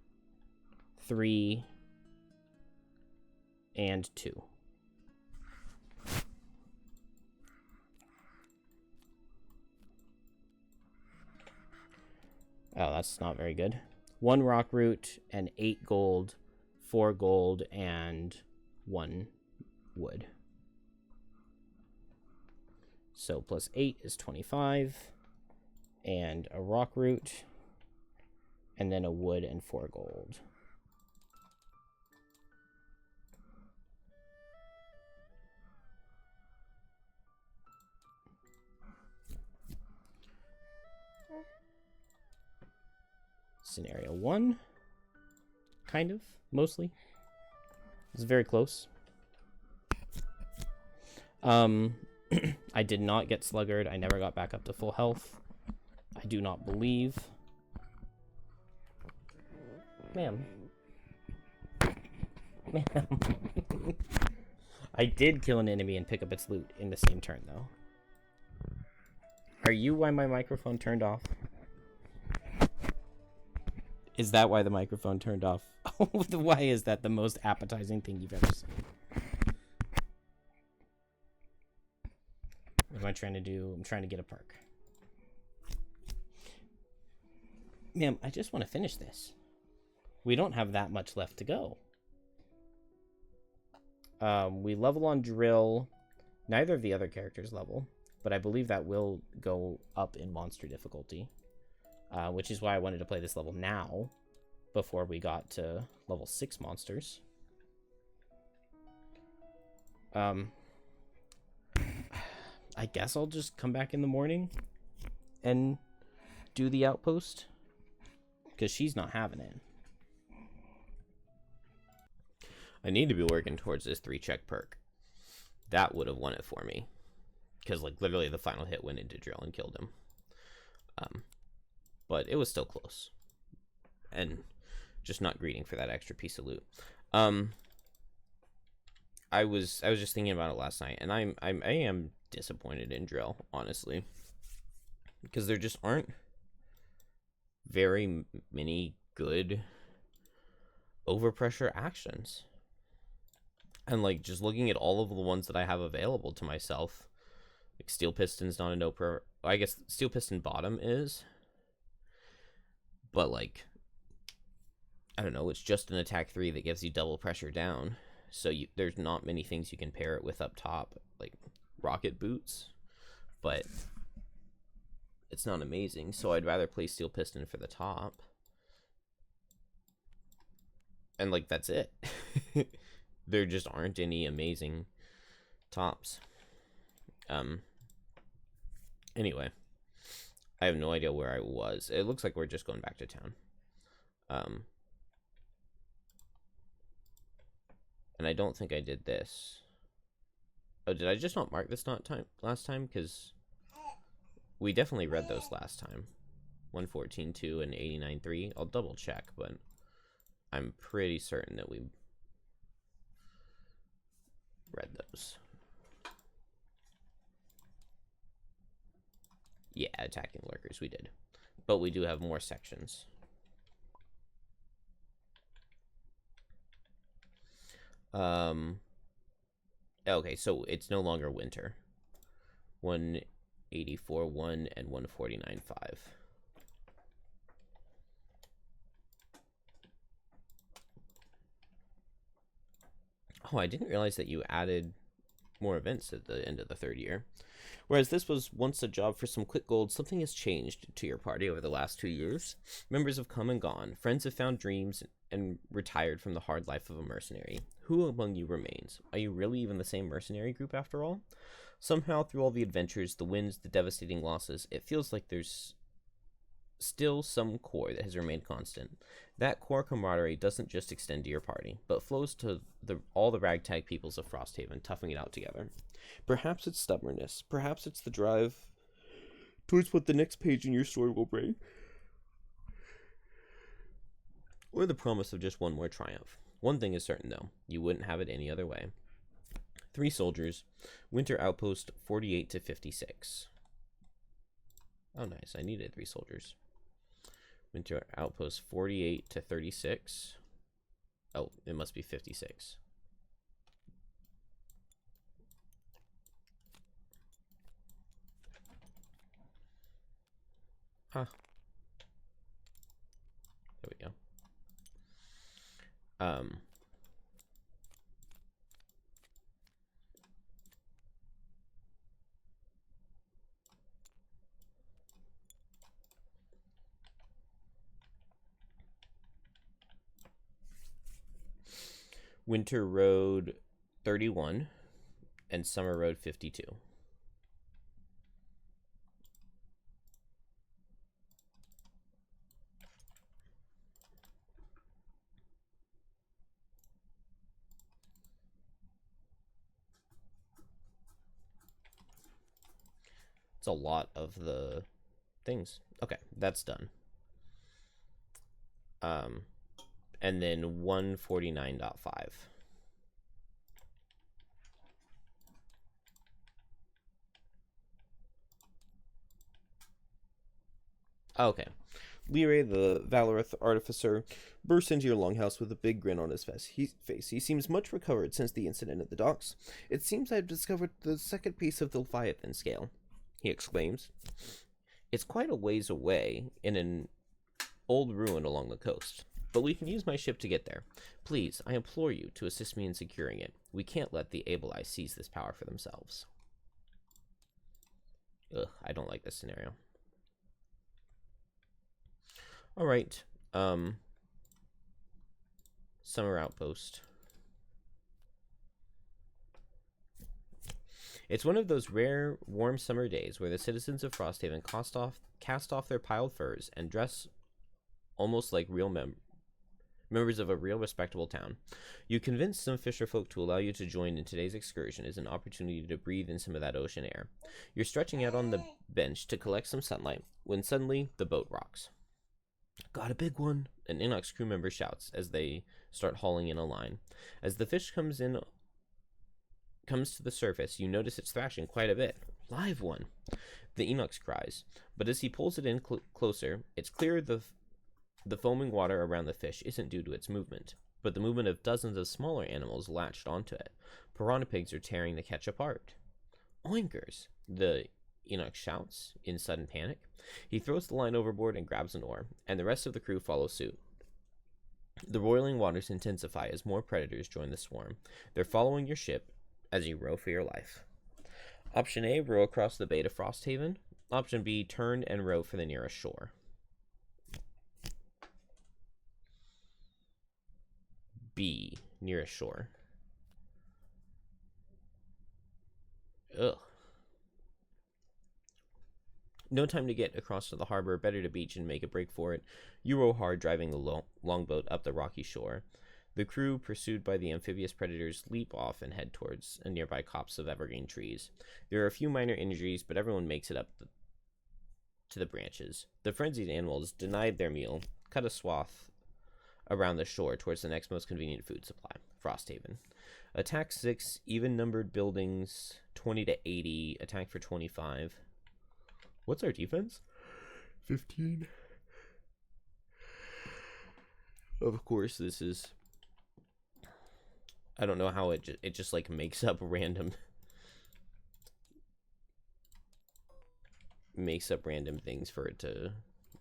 S1: 3 and 2. Oh, that's not very good. 1 rock root and 8 gold, 4 gold, and 1 wood. So plus 8 is 25, and a rock root, and then a wood and 4 gold. Scenario 1, kind of, mostly. It's very close. I did not get sluggard. I never got back up to full health. I do not believe. Ma'am. Ma'am. I did kill an enemy and pick up its loot in the same turn, though. Are you why my microphone turned off? Is that why the microphone turned off? Why is that the most appetizing thing you've ever seen? What am I trying to do? I'm trying to get a perk. Ma'am, I just want to finish this. We don't have that much left to go. We level on drill. Neither of the other characters level, but I believe that will go up in monster difficulty. Which is why I wanted to play this level now, before we got to level 6 monsters. I guess I'll just come back in the morning and do the outpost, because she's not having it. I need to be working towards this 3-check perk. That would have won it for me, because like literally the final hit went into drill and killed him. But it was still close, and just not greeting for that extra piece of loot. I was just thinking about it last night, and I am disappointed in drill, honestly, because there just aren't very many good overpressure actions. And like just looking at all of the ones that I have available to myself, like Steel Piston's not an I guess Steel Piston bottom is, but like, I don't know, it's just an attack 3 that gives you double pressure down, so there's not many things you can pair it with up top, like rocket boots, but it's not amazing, so I'd rather play Steel Piston for the top. And like, that's it. There just aren't any amazing tops. Anyway, I have no idea where I was. It looks like we're just going back to town. And I don't think I did this. Oh, did I just not mark this last time? Because we definitely read those last time. 114.2 and 89.3. I'll double check, but I'm pretty certain that we read those. Yeah, attacking lurkers, we did. But we do have more sections. Okay, so it's no longer winter. 184.1 and 149.5. Oh, I didn't realize that you added more events at the end of the 3rd year. Whereas this was once a job for some quick gold, something has changed to your party over the last 2 years. Members have come and gone. Friends have found dreams and retired from the hard life of a mercenary. Who among you remains? Are you really even the same mercenary group after all? Somehow, through all the adventures, the wins, the devastating losses, it feels like there's still some core that has remained constant. That core camaraderie doesn't just extend to your party, but flows to all the ragtag peoples of Frosthaven, toughing it out together. Perhaps it's stubbornness. Perhaps it's the drive towards what the next page in your story will bring. Or the promise of just one more triumph. One thing is certain, though. You wouldn't have it any other way. 3 soldiers. Winter outpost 48 to 56. Oh, nice. I needed 3 soldiers. Winter outpost 48 to 36. Oh, it must be 56. Huh. There we go. Winter Road 31 and Summer Road 52. It's a lot of the things. Okay, that's done. And then 149.5. Okay. Lyre, the Valorith artificer, bursts into your longhouse with a big grin on his face. He seems much recovered since the incident at the docks. It seems I've discovered the 2nd piece of the Leviathan scale, he exclaims. It's quite a ways away, in an old ruin along the coast, but we can use my ship to get there. Please, I implore you to assist me in securing it. We can't let the Able-Eye seize this power for themselves. Ugh, I don't like this scenario. Alright, Summer Outpost. It's one of those rare, warm summer days where the citizens of Frosthaven cast off their piled furs and dress almost like real members of a real respectable town. You convince some fisherfolk to allow you to join in today's excursion as an opportunity to breathe in some of that ocean air. You're stretching out on the bench to collect some sunlight when suddenly the boat rocks. Got a big one, an Inox crew member shouts as they start hauling in a line. As the fish comes to the surface, you notice it's thrashing quite a bit. Live one, the Inox cries. But as he pulls it in closer, it's clear the foaming water around the fish isn't due to its movement, but the movement of dozens of smaller animals latched onto it. Piranha pigs are tearing the catch apart. Oinkers! The Enoch shouts in sudden panic. He throws the line overboard and grabs an oar, and the rest of the crew follow suit. The roiling waters intensify as more predators join the swarm. They're following your ship as you row for your life. Option A, row across the bay to Frosthaven. Option B, turn and row for the nearest shore. B, nearest shore. Ugh. No time to get across to the harbor, better to beach and make a break for it. You row hard, driving the longboat up the rocky shore. The crew, pursued by the amphibious predators, leap off and head towards a nearby copse of evergreen trees. There are a few minor injuries, but everyone makes it up to the branches. The frenzied animals, denied their meal, cut a swath around the shore towards the next most convenient food supply, Frosthaven. Attack 6, even-numbered buildings, 20 to 80, attack for 25. What's our defense? 15. Of course, this is... I don't know how it just like makes up random... makes up random things for it to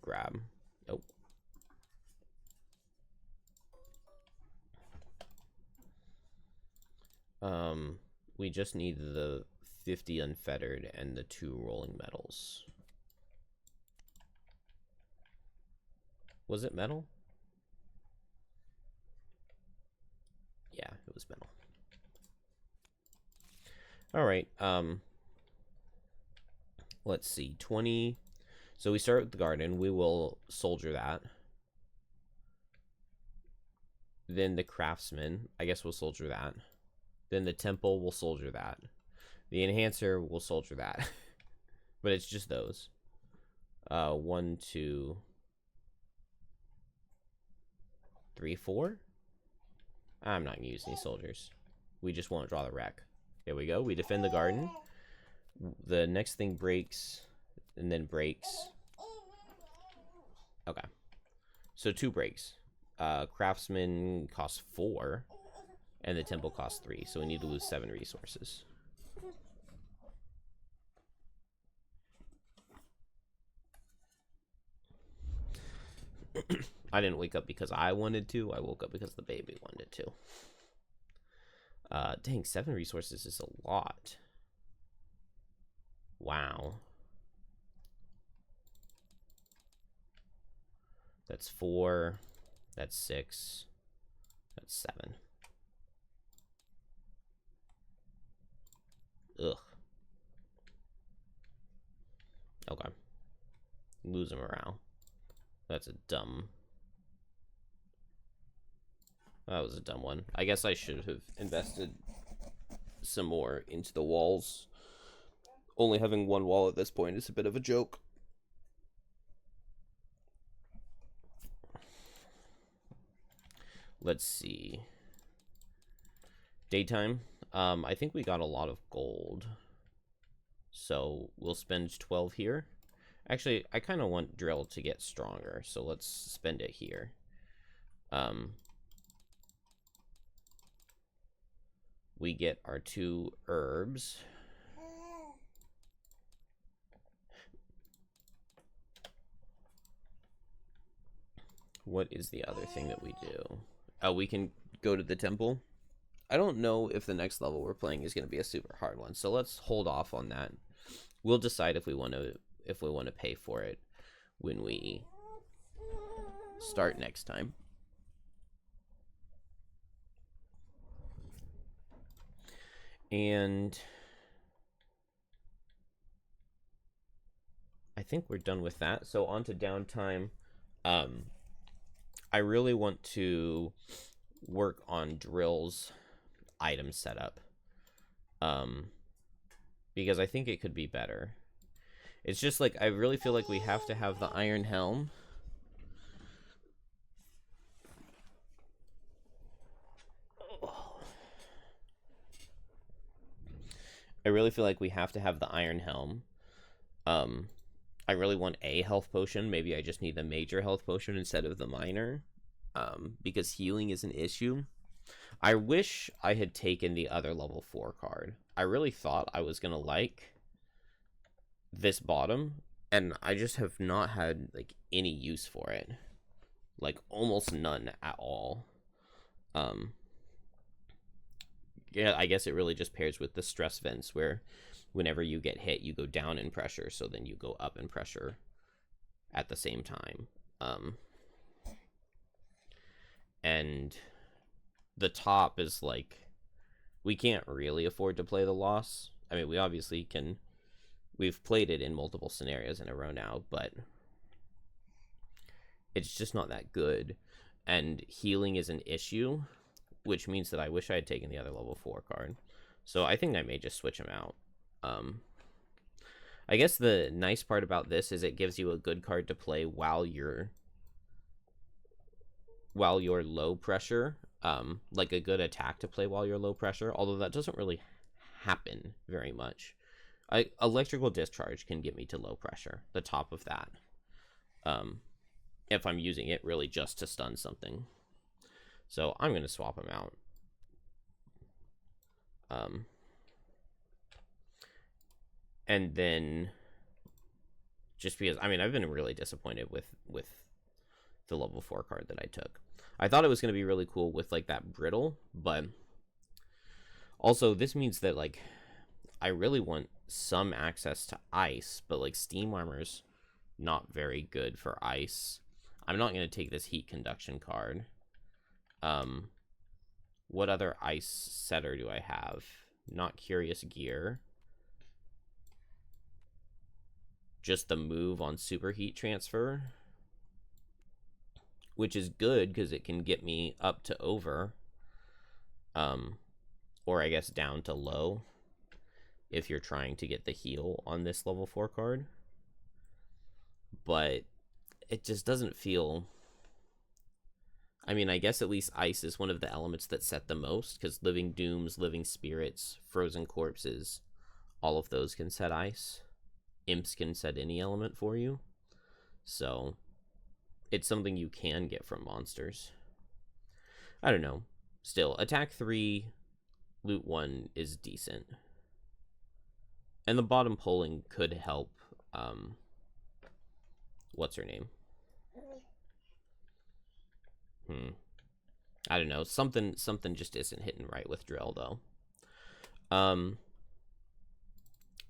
S1: grab. Oh. We just need the 50 unfettered and the 2 rolling metals. Was it metal? Yeah, it was metal. All right. Let's see. 20. So we start with the garden. We will soldier that. Then the craftsman. I guess we'll soldier that. Then the temple will soldier that. The enhancer will soldier that. But it's just those. 1, 2, 3, 4. I'm not gonna use any soldiers. We just won't draw the wreck. There we go. We defend the garden. The next thing breaks, and then breaks. Okay. So 2 breaks. Craftsman costs 4, and the temple costs 3. So we need to lose 7 resources. I didn't wake up because I wanted to. I woke up because the baby wanted to. Dang, 7 resources is a lot. Wow. That's 4. That's 6. That's 7. Ugh. Okay. Losing morale. That's a dumb... That was a dumb one. I guess I should have invested some more into the walls. Only having 1 wall at this point is a bit of a joke. Let's see. Daytime. I think we got a lot of gold. So we'll spend 12 here. Actually, I kind of want drill to get stronger, so let's spend it here. We get our 2 herbs. What is the other thing that we do? Oh, we can go to the temple. I don't know if the next level we're playing is going to be a super hard one, so let's hold off on that. We'll decide if we want to pay for it when we start next time. And I think we're done with that. So on to downtime. I really want to work on Drill's item setup. Because I think it could be better. It's just like, I really feel like we have to have the Iron Helm. I really feel like we have to have the Iron Helm. I really want a health potion. Maybe I just need the major health potion instead of the minor. Because healing is an issue. I wish I had taken the other level 4 card. I really thought I was going to like this bottom, and I just have not had like any use for it, like almost none at all. Yeah, I guess it really just pairs with the stress vents, where whenever you get hit, you go down in pressure, so then you go up in pressure at the same time. And the top is like, we can't really afford to play the loss. I mean, we obviously can. We've played it in multiple scenarios in a row now, but it's just not that good. And healing is an issue, which means that I wish I had taken the other level 4 card. So I think I may just switch him out. I guess the nice part about this is it gives you a good card to play while you're low pressure. Like a good attack to play while you're low pressure, although that doesn't really happen very much. Electrical discharge can get me to low pressure, the top of that. If I'm using it really just to stun something. So I'm going to swap him out. And then, just because, I mean, I've been really disappointed with the level 4 card that I took. I thought it was going to be really cool with, like, that brittle, but also this means that, like, I really want some access to ice, but, like, Steam Armor's not very good for ice. I'm not going to take this heat conduction card. What other ice setter do I have? Not Curious Gear. Just the move on Superheat Transfer, which is good because it can get me up to over, or I guess down to low if you're trying to get the heal on this level 4 card. But it just doesn't feel... I mean, I guess at least ice is one of the elements that set the most, because Living Dooms, Living Spirits, Frozen Corpses, all of those can set ice. Imps can set any element for you. So it's something you can get from monsters. I don't know. Still, attack 3, loot 1 is decent. And the bottom polling could help, what's her name? I don't know. Something just isn't hitting right with Drill, though.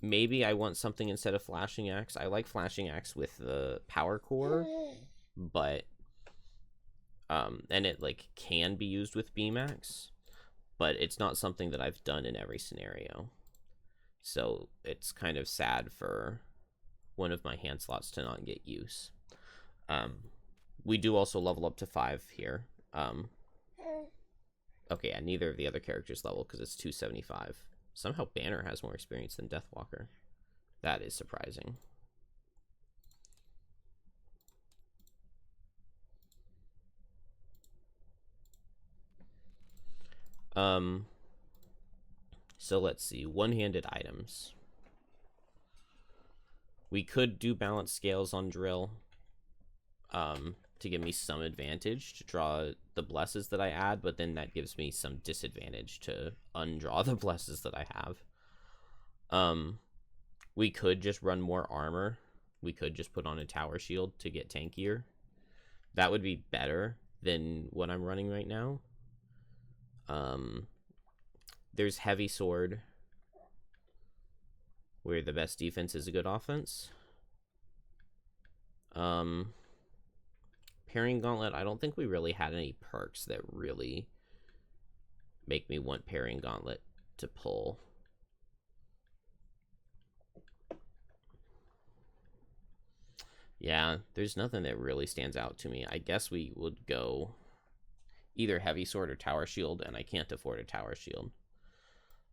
S1: Maybe I want something instead of Flashing Axe. I like Flashing Axe with the Power Core, but and it like can be used with Beam Axe, but it's not something that I've done in every scenario. So it's kind of sad for one of my hand slots to not get use. We do also level up to 5 here. Okay, yeah, neither of the other characters level because it's 275. Somehow Banner has more experience than Deathwalker. That is surprising. So let's see. One-handed items. We could do balance scales on Drill. To give me some advantage to draw the blesses that I add, but then that gives me some disadvantage to undraw the blesses that I have. We could just run more armor. We could just put on a tower shield to get tankier. That would be better than what I'm running right now. There's Heavy Sword, where the best defense is a good offense. Parrying Gauntlet, I don't think we really had any perks that really make me want Parrying Gauntlet to pull. Yeah, there's nothing that really stands out to me. I guess we would go either Heavy Sword or Tower Shield, and I can't afford a Tower Shield.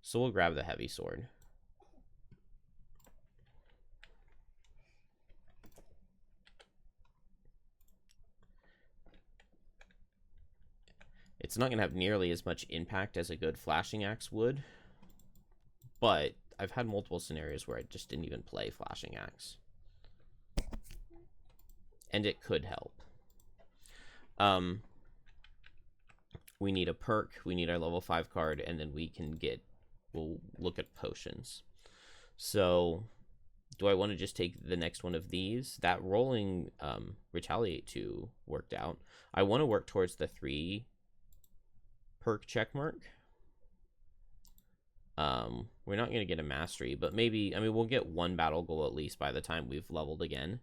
S1: So we'll grab the Heavy Sword. It's not going to have nearly as much impact as a good Flashing Axe would, but I've had multiple scenarios where I just didn't even play Flashing Axe. And it could help. We need a perk, we need our level 5 card, and then we'll look at potions. So Do I want to just take the next one of these? That rolling retaliate 2 worked out. I want to work towards the 3 perk check mark. We're not going to get a mastery, but maybe, I mean, we'll get 1 battle goal at least by the time we've leveled again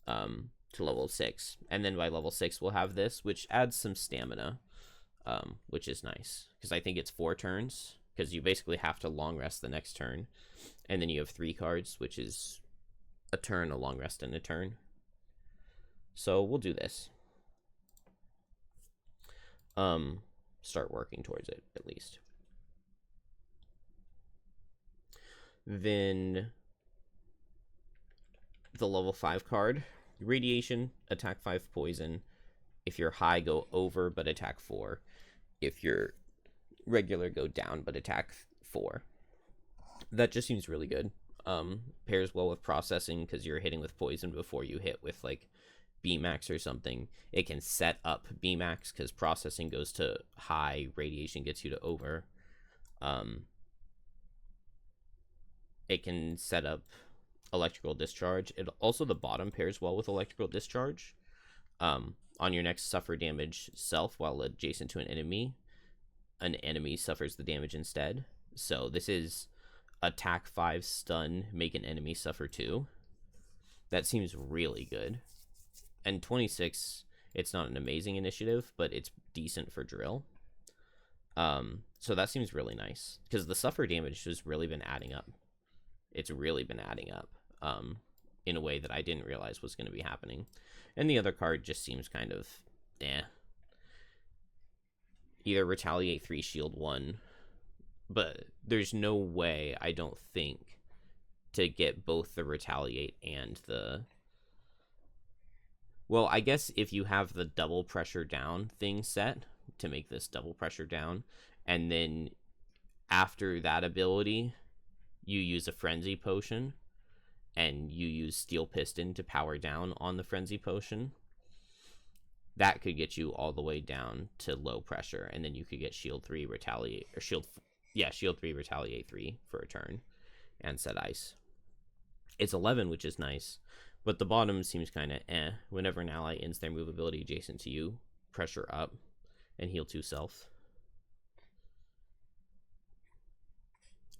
S1: to level 6. And then by level 6, we'll have this, which adds some stamina, which is nice. Because I think it's 4 turns, because you basically have to long rest the next turn. And then you have 3 cards, which is a turn, a long rest, and a turn. So we'll do this. Start working towards it, at least. Then the level 5 card, radiation, attack 5 poison. If you're high, go over but attack 4. If you're regular, go down but attack 4. That just seems really good. Pairs well with processing because you're hitting with poison before you hit with like Bmax or something. It can set up Bmax because processing goes to high, radiation gets you to over. It can set up electrical discharge. It also, the bottom pairs well with electrical discharge. On your next suffer damage self while adjacent to an enemy suffers the damage instead. So this is attack 5 stun, make an enemy suffer 2. That seems really good. And 26, it's not an amazing initiative, but it's decent for drill. So that seems really nice because the suffer damage has really been adding up. It's really been adding up in a way that I didn't realize was going to be happening. And the other card just seems kind of, Either retaliate 3, shield 1. But there's no way, I don't think, to get both the retaliate and the... Well, I guess if you have the double pressure down thing set to make this double pressure down, and then after that ability, you use a frenzy potion, and you use steel piston to power down on the frenzy potion, that could get you all the way down to low pressure, and then you could get shield 3 retaliate, or shield 3 retaliate 3 for a turn, and set ice. It's 11, which is nice, but the bottom seems kind of Whenever an ally ends their move ability adjacent to you, pressure up, and heal 2 self.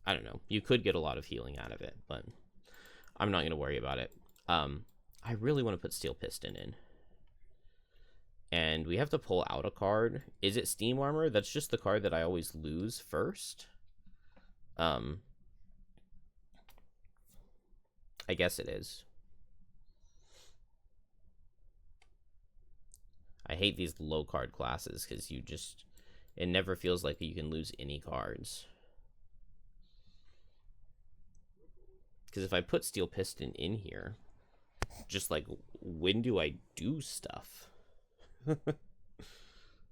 S1: I don't know. You could get a lot of healing out of it, but I'm not going to worry about it. I really want to put Steel Piston in. And we have to pull out a card. Is it Steam Armor? That's just the card that I always lose first. I guess it is. I hate these low card classes because it never feels like you can lose any cards. Because if I put Steel Piston in here, just like, when do I do stuff?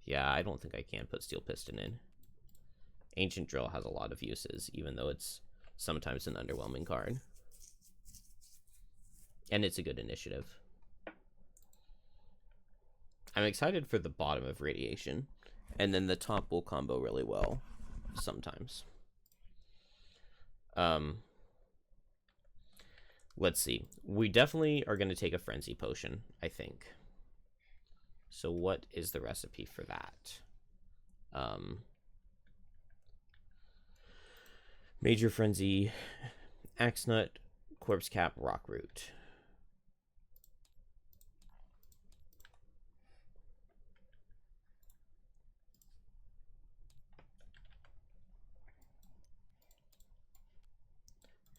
S1: Yeah, I don't think I can put Steel Piston in. Ancient Drill has a lot of uses, even though it's sometimes an underwhelming card. And it's a good initiative. I'm excited for the bottom of Radiation, and then the top will combo really well sometimes. Let's see. We definitely are going to take a Frenzy Potion, I think. So what is the recipe for that? Major Frenzy, Axe Nut, Corpse Cap, Rock Root.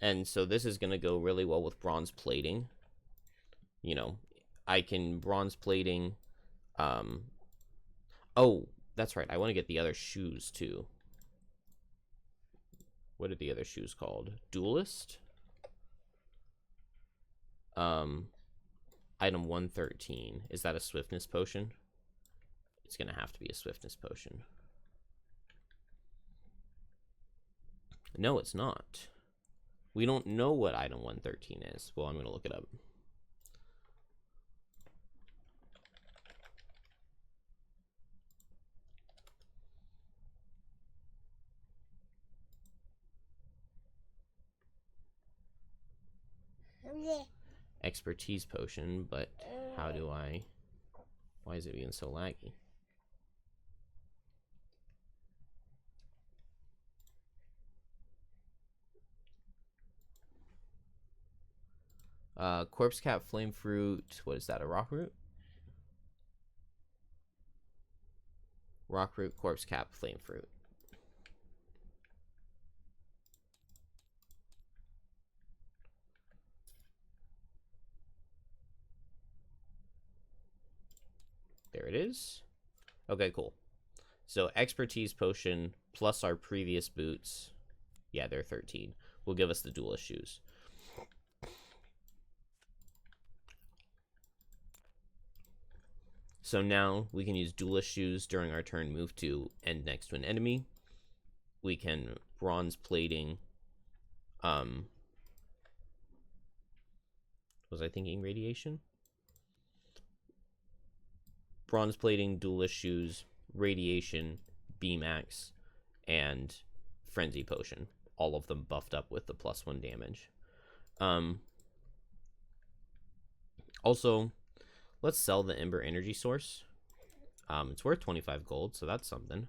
S1: And so this is going to go really well with Bronze Plating. You know, I can Bronze Plating. Oh, that's right. I want to get the other shoes, too. What are the other shoes called? Duelist? Item 113. Is that a Swiftness Potion? It's going to have to be a Swiftness Potion. No, it's not. We don't know what item 113 is. Well, I'm going to look it up. expertise potion, but how do I... Why is it being so laggy? Corpse cap, flame fruit. What is that? A rock root? Rock root, corpse cap, flame fruit. There it is. Okay, cool. So expertise potion plus our previous boots. Yeah, they're 13. Will give us the duelist shoes. So now we can use duelist shoes during our turn move to end next to an enemy. We can bronze plating. Was I thinking radiation? Bronze plating, duelist shoes, radiation, beam axe, and frenzy potion. All of them buffed up with the +1 damage. Also, let's sell the Ember energy source. It's worth 25 gold, so that's something.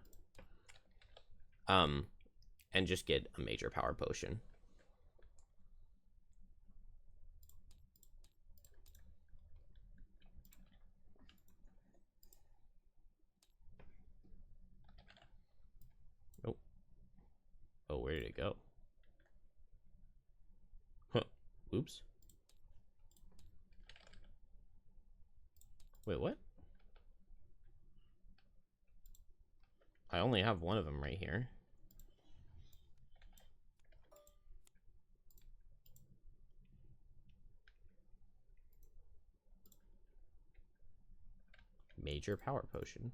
S1: And just get a major power potion. Oh, where did it go? Huh. Oops. Wait, what? I only have one of them right here. Major power potion.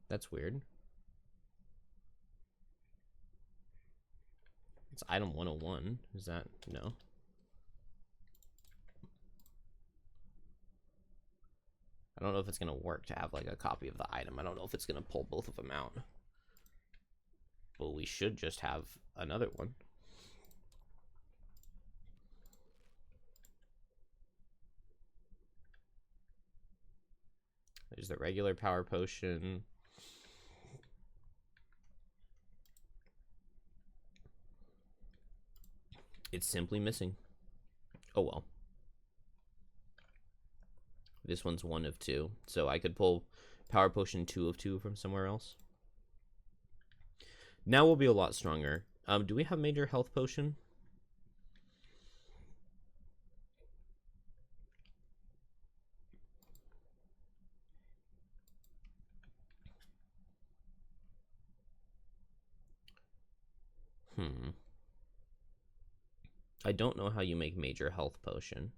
S1: That's weird. It's item 101. Is that... No. I don't know if it's going to work to have, like, a copy of the item. I don't know if it's going to pull both of them out. But we should just have another one. There's the regular power potion. It's simply missing. Oh well. This one's 1 of 2. So I could pull power potion 2 of 2 from somewhere else. Now we'll be a lot stronger. Do we have major health potion? I don't know how you make major health potion.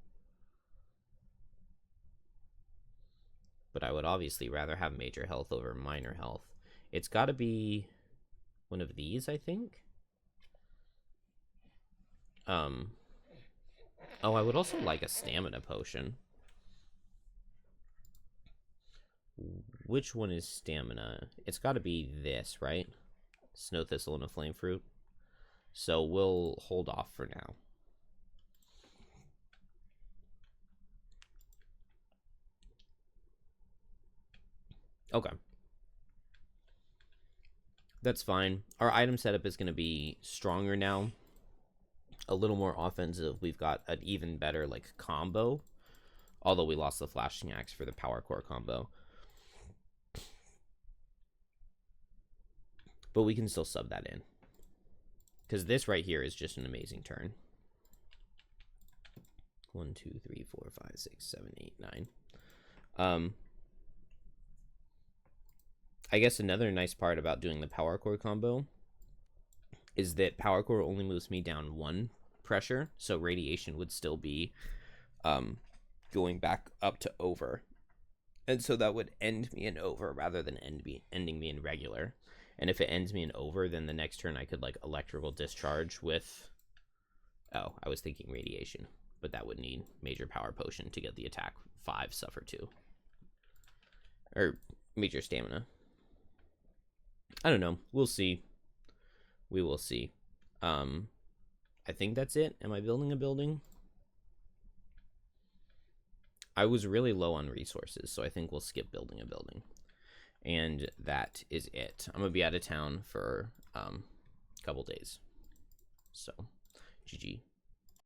S1: But I would obviously rather have major health over minor health. It's got to be one of these, I think. Oh, I would also like a stamina potion. Which one is stamina? It's got to be this, right? Snow thistle and a flame fruit. So we'll hold off for now. Okay. That's fine. Our item setup is going to be stronger now. A little more offensive. We've got an even better, like, combo. Although we lost the flashing axe for the power core combo. But we can still sub that in. Because this right here is just an amazing turn. 1, 2, 3, 4, 5, 6, 7, 8, 9. I guess another nice part about doing the power core combo is that power core only moves me down 1 pressure, so radiation would still be going back up to over. And so that would end me in over rather than ending me in regular. And if it ends me in over, then the next turn I could, like, electrical discharge with... Oh, I was thinking radiation. But that would need major power potion to get the attack 5, suffer 2. Or major stamina. I don't know. We'll see. we will see. I think that's it. Am I building a building? I was really low on resources, so I think we'll skip building a building. And that is it. I'm going to be out of town for a couple days. So, GG.